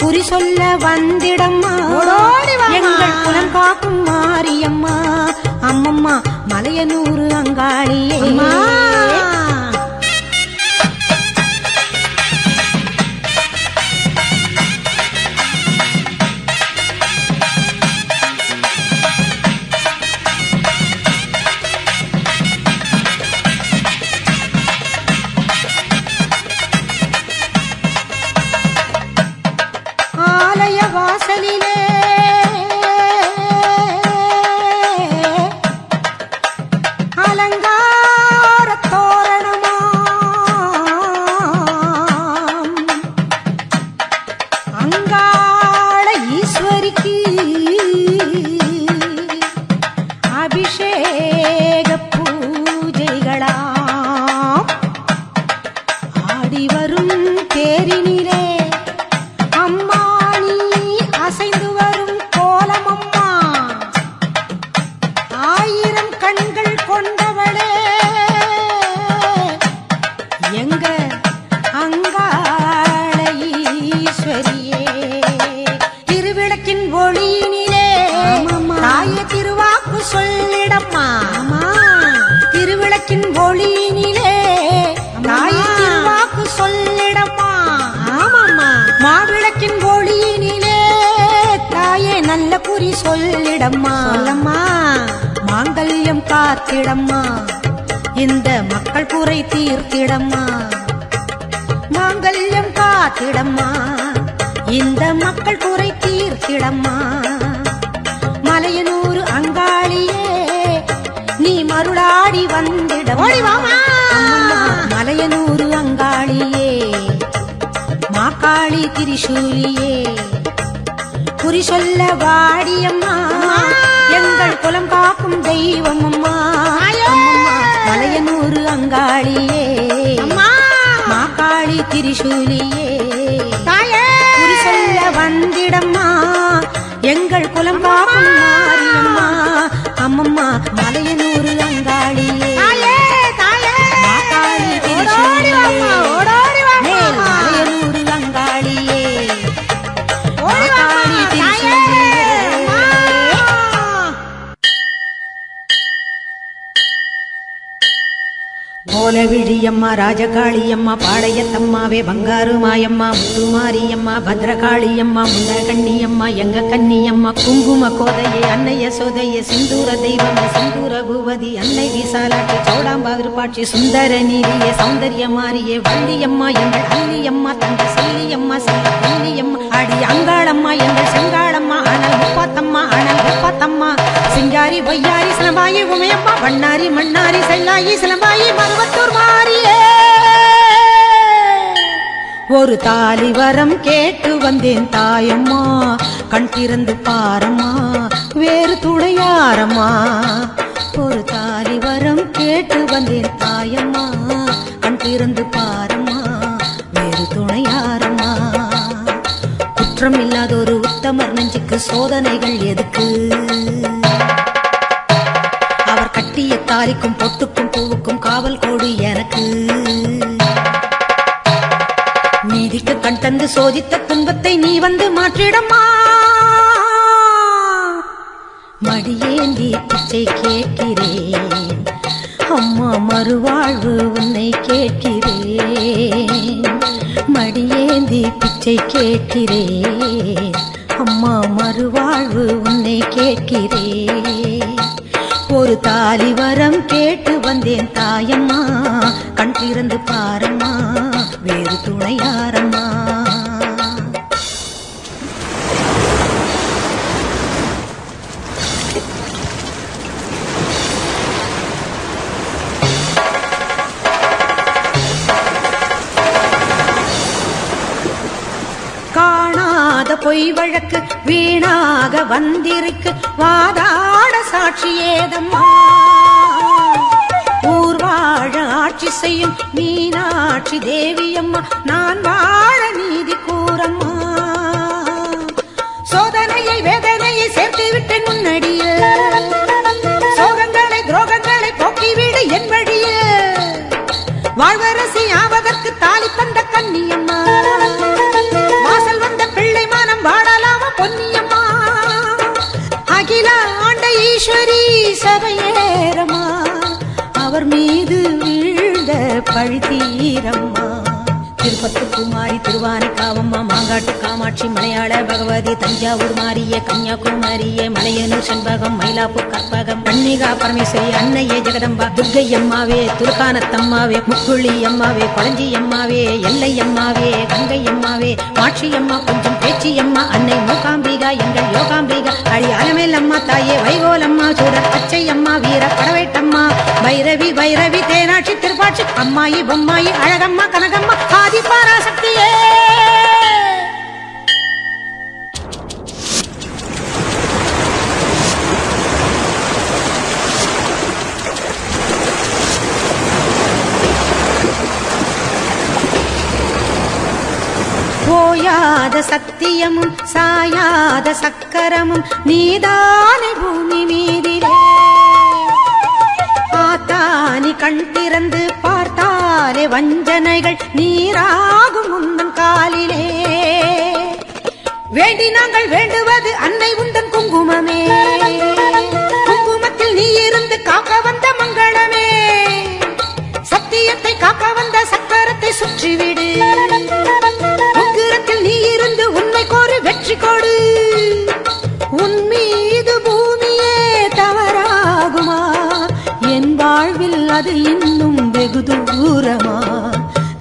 குறி சொல்ல வந்திடம்மா எங்கள் குலம் காக்கும் மாரியம்மா. அம்மம்மா மலையனூர் அங்காளியே. ஆலய வாசலிலே அலங்கார தோரணமாம் அங்காள ஈஸ்வரிக்கு அபிஷேக பூஜைகளாம். ஆடி வரும் தேரினிலே அம்மா நீ அசைந்து வரும் கோலமம்மா. ஆயிரம் கண்கள் கொண்டவளே எங்க அங்காள ஈஸ்வரியே. திருவிளக்கின் ஒளியினிலே தாய திருவாக்கு சொல்லிடம்மா. திருவிளக்கின் ஒளியினிலே தாய திருவாக்கு சொல்லிடம்மா. ஆமாம்மா மாவிளக்கின் ஒளியினிலே தாயே நல்ல குறி சொல்லிடம்மா. சொல்லம்மா மாங்கல்யம் காத்திடம்மா, இந்த மக்கள் குறை தீர்த்திடம்மா. மாங்கல்யம் காத்திடம்மா, இந்த மக்கள் குறை தீர்த்திடம்மா. மலையனூர் அங்காளியே நீ மருளாடி ஆடி வந்திடம் மலையனூர் அங்காளியே மாக்காளி திரிசூலியே குறி சொல்ல வாடியம்மா எங்கள் குலம் காக்கும் தெய்வம் அம்மா மலையனூர் அங்காளியே மாக்காளி திரிசூலியே குறி சொல்ல வந்திடம்மா எங்கள் குலம் காக்கும் மாரியம்மா அம்மம்மா மலையனூர் அங்காளியே மாக்காளி திரிசூலியே மலையனூர் அங்காளியே மாக்காளி திரிசூலியே கோலவிழியம்மா ராஜகாளியம்மா பாளையத்தம்மாவே பங்காரு மாயம்மா முத்துமாரியம்மா பத்ரகாளியம்மா முண்டகண்ணியம்மா எங்க கன்னியம்மா குங்கும கோதையே அன்னைய சோதையே சிந்தூர தெய்வமே சிந்தூர பூவதி அன்னை விசாலாட்சி சௌடாம்பாதிருப்பாட்சி சுந்தர நீதியே சௌந்தர்ய மாரியே வள்ளியம்மா எங்கள் அல்லியம்மா தங்க செல்லியம்மா செல்ல கன்னியம்மா அடி அங்காளம்மா எங்கள் செங்காளம்மா அனல் முப்பாத்தம்மா அனல் வெப்பாத்தம்மா சிங்காரி பொய்யாரி சிலம்பாயி உமையம்மா வண்ணாரி மண்ணாரி செல்லாயி சிலம்பாயி மருவத்தூர் மாரியே ஒரு தாலி வரம் கேட்டு வந்தேன் தாயம்மா கண் திறந்து பாரம்மா வேறு துணையாரம்மா ஒரு தாலி வரம் கேட்டு வந்தேன் தாயம்மா கண் திறந்து பாரம்மா வேறு துணையாரம்மா குற்றம் இல்லாத ஒரு உத்தமர் நெஞ்சுக்கு சோதனைகள் எதுக்கு அவர் கட்டிய தாலிக்கும் பொட்டுக்கும் பூவுக்கும் காவல் கோடு எனக்கு நீதிக்கு கண் தந்து சோதித்த துன்பத்தை நீ வந்து மாற்றிடம்மா மடியேந்தி பிச்சை கேட்கிறேன் அம்மா மறுவாழ்வு உன்னை கேட்கிறேன் மடியேந்தி பிச்சை கேட்கிறேன் அம்மா மறுவாழ்வு உன்னை கேட்கிறேன் ஒரு தாலி வரம் கேட்டு வந்தேன் தாயம்மா கண் திறந்து பாரம்மா வேறு துணையாரம்மா காணாத பொய் வழக்கு வீணாக வந்திருக்கு வாதாட சாட்சி ஏதம்மா ஊர் வாழ ஆட்சி செய்யும் மீனாட்சி தேவியம்மா நான் வாழ நீதி கூறம்மா சோதனையை வேதனையை சேர்த்து விட்டேன் முன்னடிய சோகங்களை துரோகங்களை போக்கிவிடு என் வழிய வாழ்வரசி ஆவதற்கு தாலி தந்த கன்னியம்மா வாசல் வந்த பிள்ளை மானம் வாழலாம பொன்னியம்மா அகில ஆண்ட ஈஸ்வரி சபையேரம்மா அவர் மீது வீழ்ந்த பழி தீரம்மா திருப்பத்து குமாரி திருவானைக்காவம்மா மாங்காட்டு காமாட்சி மலையாள பகவதி தஞ்சாவூர் மாரியே கன்னியாகுமரியே மலையனூர் செண்பகம் மயிலாப்பூர் கற்பகம் கன்னிகா பரமேஸ்வரி அன்னையே ஜெகதம்பா துர்க்கை அம்மாவே துர்கானத்தம்மாவே முக்குள்ளி அம்மாவே கொளஞ்சி அம்மாவே எல்லை அம்மாவே கங்கை அம்மாவே மாட்சி அம்மா கொஞ்சம் பேச்சி அம்மா அன்னை மூகாம்பிகா எங்கள் யோகாம்பிகா அடி அலமேல் அம்மா தாயே வைகோலம்மா சூரர் பச்சை அம்மா வீர படவேட்டம்மா பைரவி பைரவி தேனாட்சி திருப்பாட்சி அம்மாயி பொம்மாயி அழகம்மா கனகம்மா ஆதி பராசக்தியே போயாத சத்தியமும் சாயாத சக்கரமும் நீதானே பூமி மீதிலே ஆத்தானி கண் திறந்து பார்த்தாலே வஞ்சனைகள் நீராகும் முந்தன் காலிலே வேண்டி நாங்கள் வேண்டுவது அன்னை உந்தன் குங்குமமே குங்குமத்தில் நீ இருந்து காக்க வந்த மங்களமே சத்தியத்தை காக்க வந்த சக்கரத்தை சுற்றிவிடு உக்கிரத்தில் நீ இருந்து உண்மை கோரி வெற்றி கொடு உன் மீது பூமியே தவறாகுமா என் வாழ்வில் அது இன்னும் வெகு தூரமா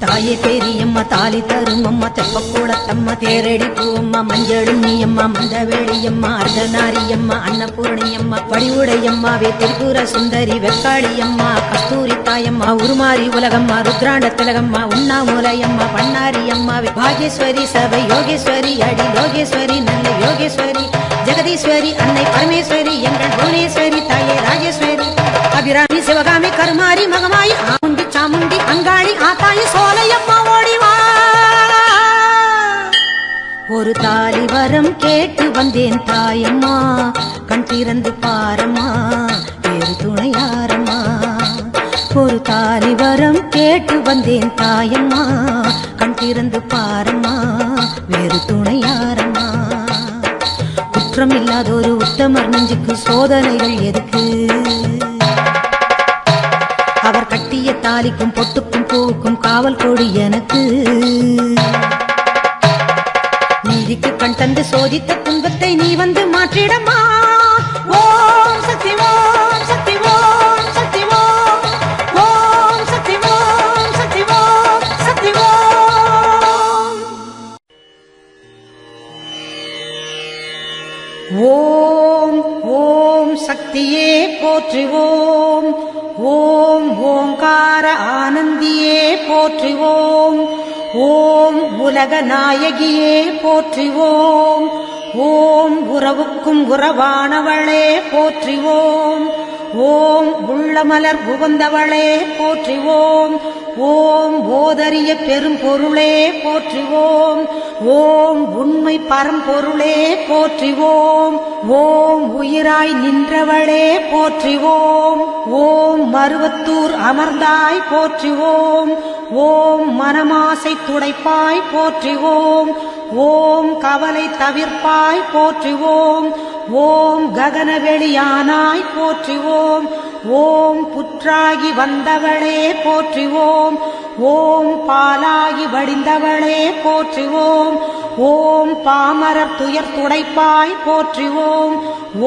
தாயே பெரியம்மா தாலி தரும் அம்மா தெப்பக்கூடத்தம்மா தேரடி பூவம்மா மஞ்சளும் நீயம்மா மந்தவேளியம்மா அர்த்தநாரியம்மா அன்னபூர்ணியம்மா வடிவுடையம்மாவே திரிபுர சுந்தரி வெக்காளியம்மா கஸ்தூரி தாயம்மா உருமாறி உலகம்மா ருத்ராண்ட திலகம்மா உண்ணாமூலையம்மா பண்ணாரியம்மாவே பாகேஸ்வரி சபை யோகேஸ்வரி அடி லோகேஸ்வரி நல்ல யோகேஸ்வரி ஜெகதீஸ்வரி அன்னை பரமேஸ்வரி எங்கள் புவனேஸ்வரி தாயே ராஜேஸ்வரி அபிராமி சிவகாமி கருமாரி மகமாயி ஆமுண்டி சாமுண்டி அங்காளி ஆத்தாயி சோலையம்மா ஓடிவா ஒரு தாலி வரம் கேட்டு வந்தேன் தாயம்மா கண் திறந்து பாரம்மா வேறு துணையாரம்மா ஒரு தாலி வரம் கேட்டு வந்தேன் தாயம்மா கண் திறந்து பாரம்மா வேறு துணையாரம்மா குற்றம் இல்லாத ஒரு உத்தமர் நெஞ்சுக்கு சோதனைகள் எதுக்கு அவர் கட்டிய தாலிக்கும் பொட்டுக்கும் பூவுக்கும் காவல் கொடி எனக்கு நீதிக்கு கண் தந்து சோதித்த துன்பத்தை நீ வந்து மாற்றிடமா ஓம் சக்தி ஓம் சக்தி ஓம் சக்தி ஓம் ஓம் சக்தி ஓம் சக்தி ஓம் சக்தி ஓம் ஓம் சக்தியே போற்றுவோம் ஓம் ஓங்கார ஆனந்தியே போற்றுவோம் ஓம் உலக நாயகியே போற்றுவோம் ஓம் உறவுக்கும் உறவானவளே போற்றுவோம் ஓம் உள்ளமலர் புகுந்தவளே போற்றுவோம் ஓம் ஓதரிய பெரும் பொருளே போற்றுவோம் ஓம் உண்மை பரம்பொருளே போற்றுவோம் ஓம் உயிராய் நின்றவளே போற்றுவோம் ஓம் மருவத்தூர் அமர்ந்தாய் போற்றுவோம் ஓம் மனமாசை துடைப்பாய் போற்றுவோம் ஓம் கவலை தவிர்ப்பாய் போற்றுவோம் ஓம் ககனவெளியானாய் போற்றுவோம் ஓம் புற்றாகி வந்தவளே போற்றுவோம் ஓம் பாலாகி வடிந்தவளே போற்றுவோம் ஓம் பாமரர் துயர் துடைப்பாய் போற்றுவோம்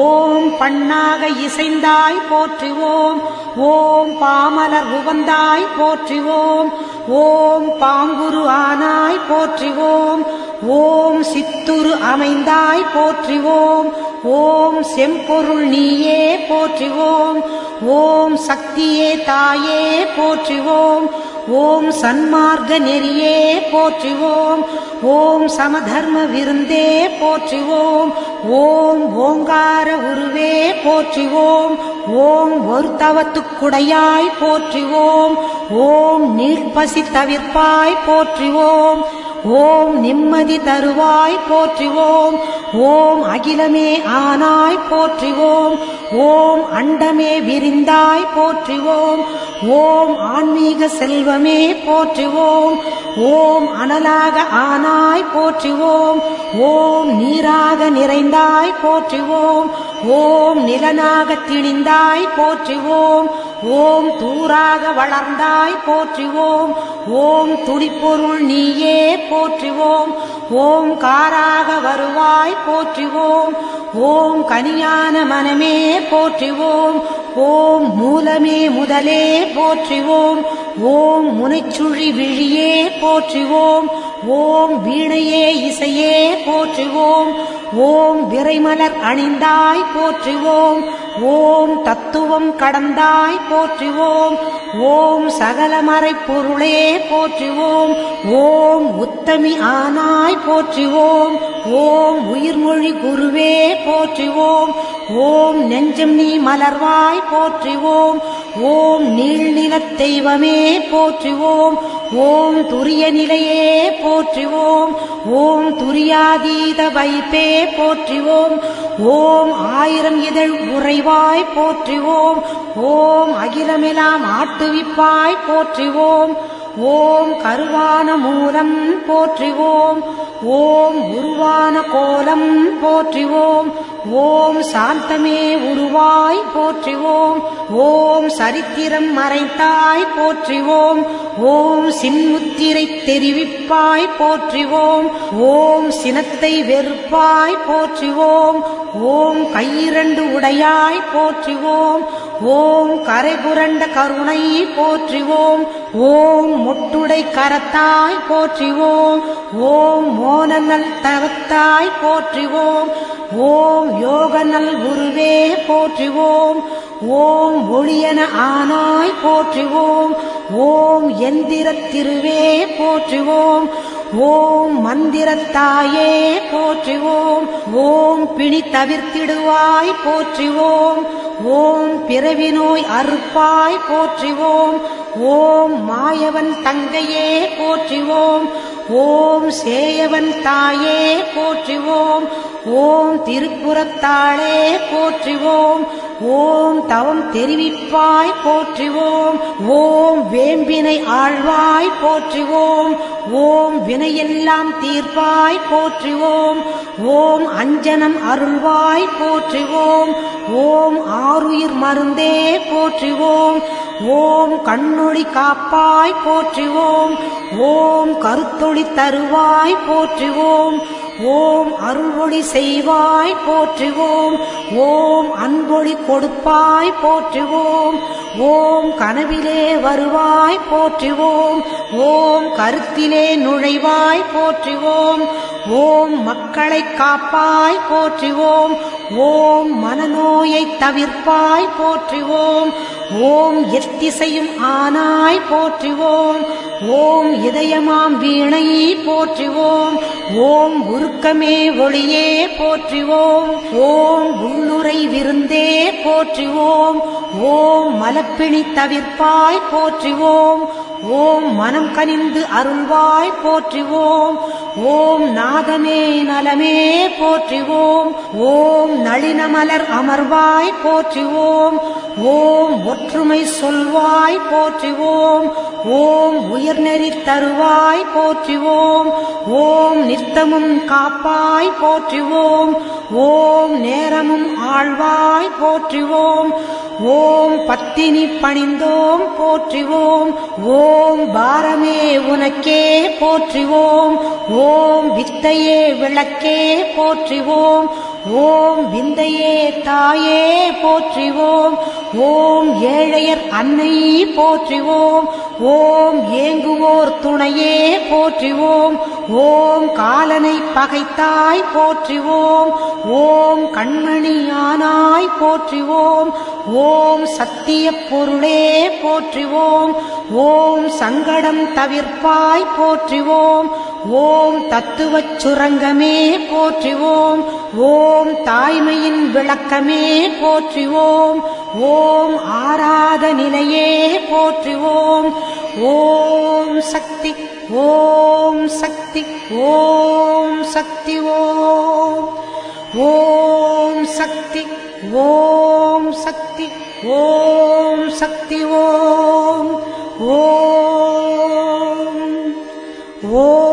ஓம் பண்ணாக இசைந்தாய் போற்றுவோம் ஓம் பாமலர் உவந்தாய் போற்றுவோம் ஓம் பாங்குரு ஆனாய் போற்றுவோம் ஓம் சித்துரு அமைந்தாய் போற்றுவோம் ஓம் செம்பொருள் நீயே போற்றுவோம் ஓம் சக்தியே தாயே போற்றுவோம் ஓம் சன்மார்க்க நெறியே போற்றுவோம் ஓம் சமதர்ம விருந்தே போற்றுவோம் ஓம் ஓங்கார உருவே போற்றுவோம் ஓம் ஒரு தவத்துக்குடையாய் போற்றுவோம் ஓம் நீழ்பசி தவிர்ப்பாய் போற்றுவோம் ஓம் நிம்மதி தருவாய் போற்றுவோம் ஓம் அகிலமே ஆனாய் போற்றுவோம் ஓம் அண்டமே விரிந்தாய் போற்றுவோம் ஓம் ஆன்மீக செல்வமே போற்றுவோம் ஓம் அனலாக ஆனாய் போற்றுவோம் ஓம் நீராக நிறைந்தாய் போற்றுவோம் ஓம் நிலனாக திணிந்தாய் போற்றுவோம் ஓம் தூராக வளர்ந்தாய் போற்றுவோம் ஓம் துடிப்பொருள் நீயே போற்றுவோம் ஓம் காராக வருவாய் போற்றுவோம் ஓம் கனியான மனமே போற்றுவோம் ஓம் மூலமே முதலே போற்றுவோம் ஓம் முனைச்சுழி விழியே போற்றுவோம் ஓம் வீணையே இசையே போற்றுவோம் ஓம் விரைமலர் அணிந்தாய் போற்றுவோம் ஓம் தத்துவம் கடந்தாய் போற்றுவோம் ஓம் சகலமறை பொருளே போற்றுவோம் ஓம் உத்தமி ஆனாய் போற்றுவோம் ஓம் உயிர்மொழி குருவே போற்றுவோம் ஓம் நெஞ்சம் நீ மலர்வாய் போற்றுவோம் ஓம் நீள்நிலத் தெய்வமே போற்றுவோம் ஓம் துரிய நிலையே போற்றுவோம் ஓம் துரியாதீத வைப்பே போற்றுவோம் ஓம் ஆயிரம் இதழ் உறைவாய் போற்றுவோம் ஓம் அகிலமெல்லாம் ஆட்டுவிப்பாய் போற்றுவோம் ஓம் கருவான மூலம் போற்றுவோம் ஓம் உருவான கோலம் போற்றுவோம் ஓம் சாந்தமே உருவாய் போற்றுவோம் ஓம் சரித்திரம் மறைத்தாய் போற்றுவோம் ஓம் சின்முத்திரை தெரிவிப்பாய் போற்றுவோம் ஓம் சினத்தை வெறுப்பாய் போற்றுவோம் ஓம் கையிரண்டு உடையாய் போற்றுவோம் ஓம் கரைபுரண்ட கருணை போற்றுவோம் ஓம் மொட்டுடை கரத்தாய் போற்றிவோம். ஓம் மோனநல் தவத்தாய் போற்றிவோம். ஓம் யோகநல் குருவே போற்றிவோம். ஓம் ஒளியன ஆனாய் போற்றிவோம். ஓம் எந்திரத் திருவே போற்றிவோம். ஓம் மந்திரத்தாயே போற்றிவோம். ஓம் பிணி தவிர்த்திடுவாய் போற்றிவோம். ஓம் பிறவி நோய் அறுப்பாய் போற்றிவோம். ஓம் மாயவன் தங்கையே போற்றிவோம். ஓம் சேயவன் தாயே போற்றிவோம். ஓம் திருப்புறத்தாளே போற்றிவோம். ஓம் தவம் தெரிவிப்பாய் போற்றிவோம். ஓம் வேம்பினை ஆழ்வாய் போற்றிவோம். ஓம் வினையெல்லாம் தீர்ப்பாய் போற்றிவோம். ஓம் அஞ்சனம் அருள்வாய் போற்றிவோம். ஓம் ஆருயிர் மருந்தே போற்றிவோம். ஓம் கண்ணொளி காப்பாய் போற்றிவோம். ஓம் கருத்தொளி தருவாய் போற்றிவோம். ஓம் அருள்வொளி செய்வாய் போற்றிவோம். ஓம் அன்பொளி கொடுப்பாய் போற்றிவோம். ஓம் கனவிலே வருவாய் போற்றிவோம். ஓம் கருத்திலே நுழைவாய் போற்றிவோம். ஓம் மக்களை காப்பாய் போற்றிவோம். ஓம் மனநோயை தவிர்ப்பாய் போற்றிவோம். ஓம் எத்திசையும் ஆனாய் போற்றிவோம். ஓம் இதயமாம் வீணை போற்றிவோம். ஓம் உருக்கமே ஒளியே போற்றிவோம். ஓம் உள்ளுரை விருந்தே போற்றிவோம். ஓம் மலப்பிணி தவிர்ப்பாய் போற்றிவோம். ஓம் மனம் கனிந்து அருள்வாய் போற்றிவோம். ஓம் நாதமே நலமே போற்றிவோம். ஓம் நளினமலர் அமர்வாய் போற்றிவோம். ஓம் ஒற்றுமை சொல்வாய் போற்றிவோம். ஓம் உயர்நெறி தருவாய் போற்றிவோம். ஓம் நித்தமும் காப்பாய் போற்றிவோம். ஓம் நேரமும் ஆழ்வாய் போற்றிவோம். ஓம் பத்தினி பணிந்தோம் போற்றிவோம். ஓம் பாரமே உனக்கே போற்றிவோம். ஓம் வித்தையே விளக்கே போற்றிவோம். ஓம் விந்தையே தாயே போற்றிவோம். ஓம் ஏழையர் அன்னை போற்றிவோம். ஓம் ஏங்குவோர் துணையே போற்றிவோம். ஓம் காலனை பகைத்தாய் போற்றிவோம். ஓம் கண்மணியானாய் போற்றிவோம். ஓம் சத்திய பொருளே போற்றிவோம். ஓம் சங்கடம் தவிர்ப்பாய் போற்றிவோம். ஓம் தத்துவச் சுரங்கமே போற்றிவோம். ஓம் தாய்மையின் விளக்கமே போற்றிவோம். ஓம் ஆராத நிலையே போற்றிவோம். ஓம் சக்தி ஓம் சக்தி ஓம் சக்தி ஓம் ஓம் சக்தி ஓம் சக்தி ஓம் சக்தி ஓம் ஓம் ஓம்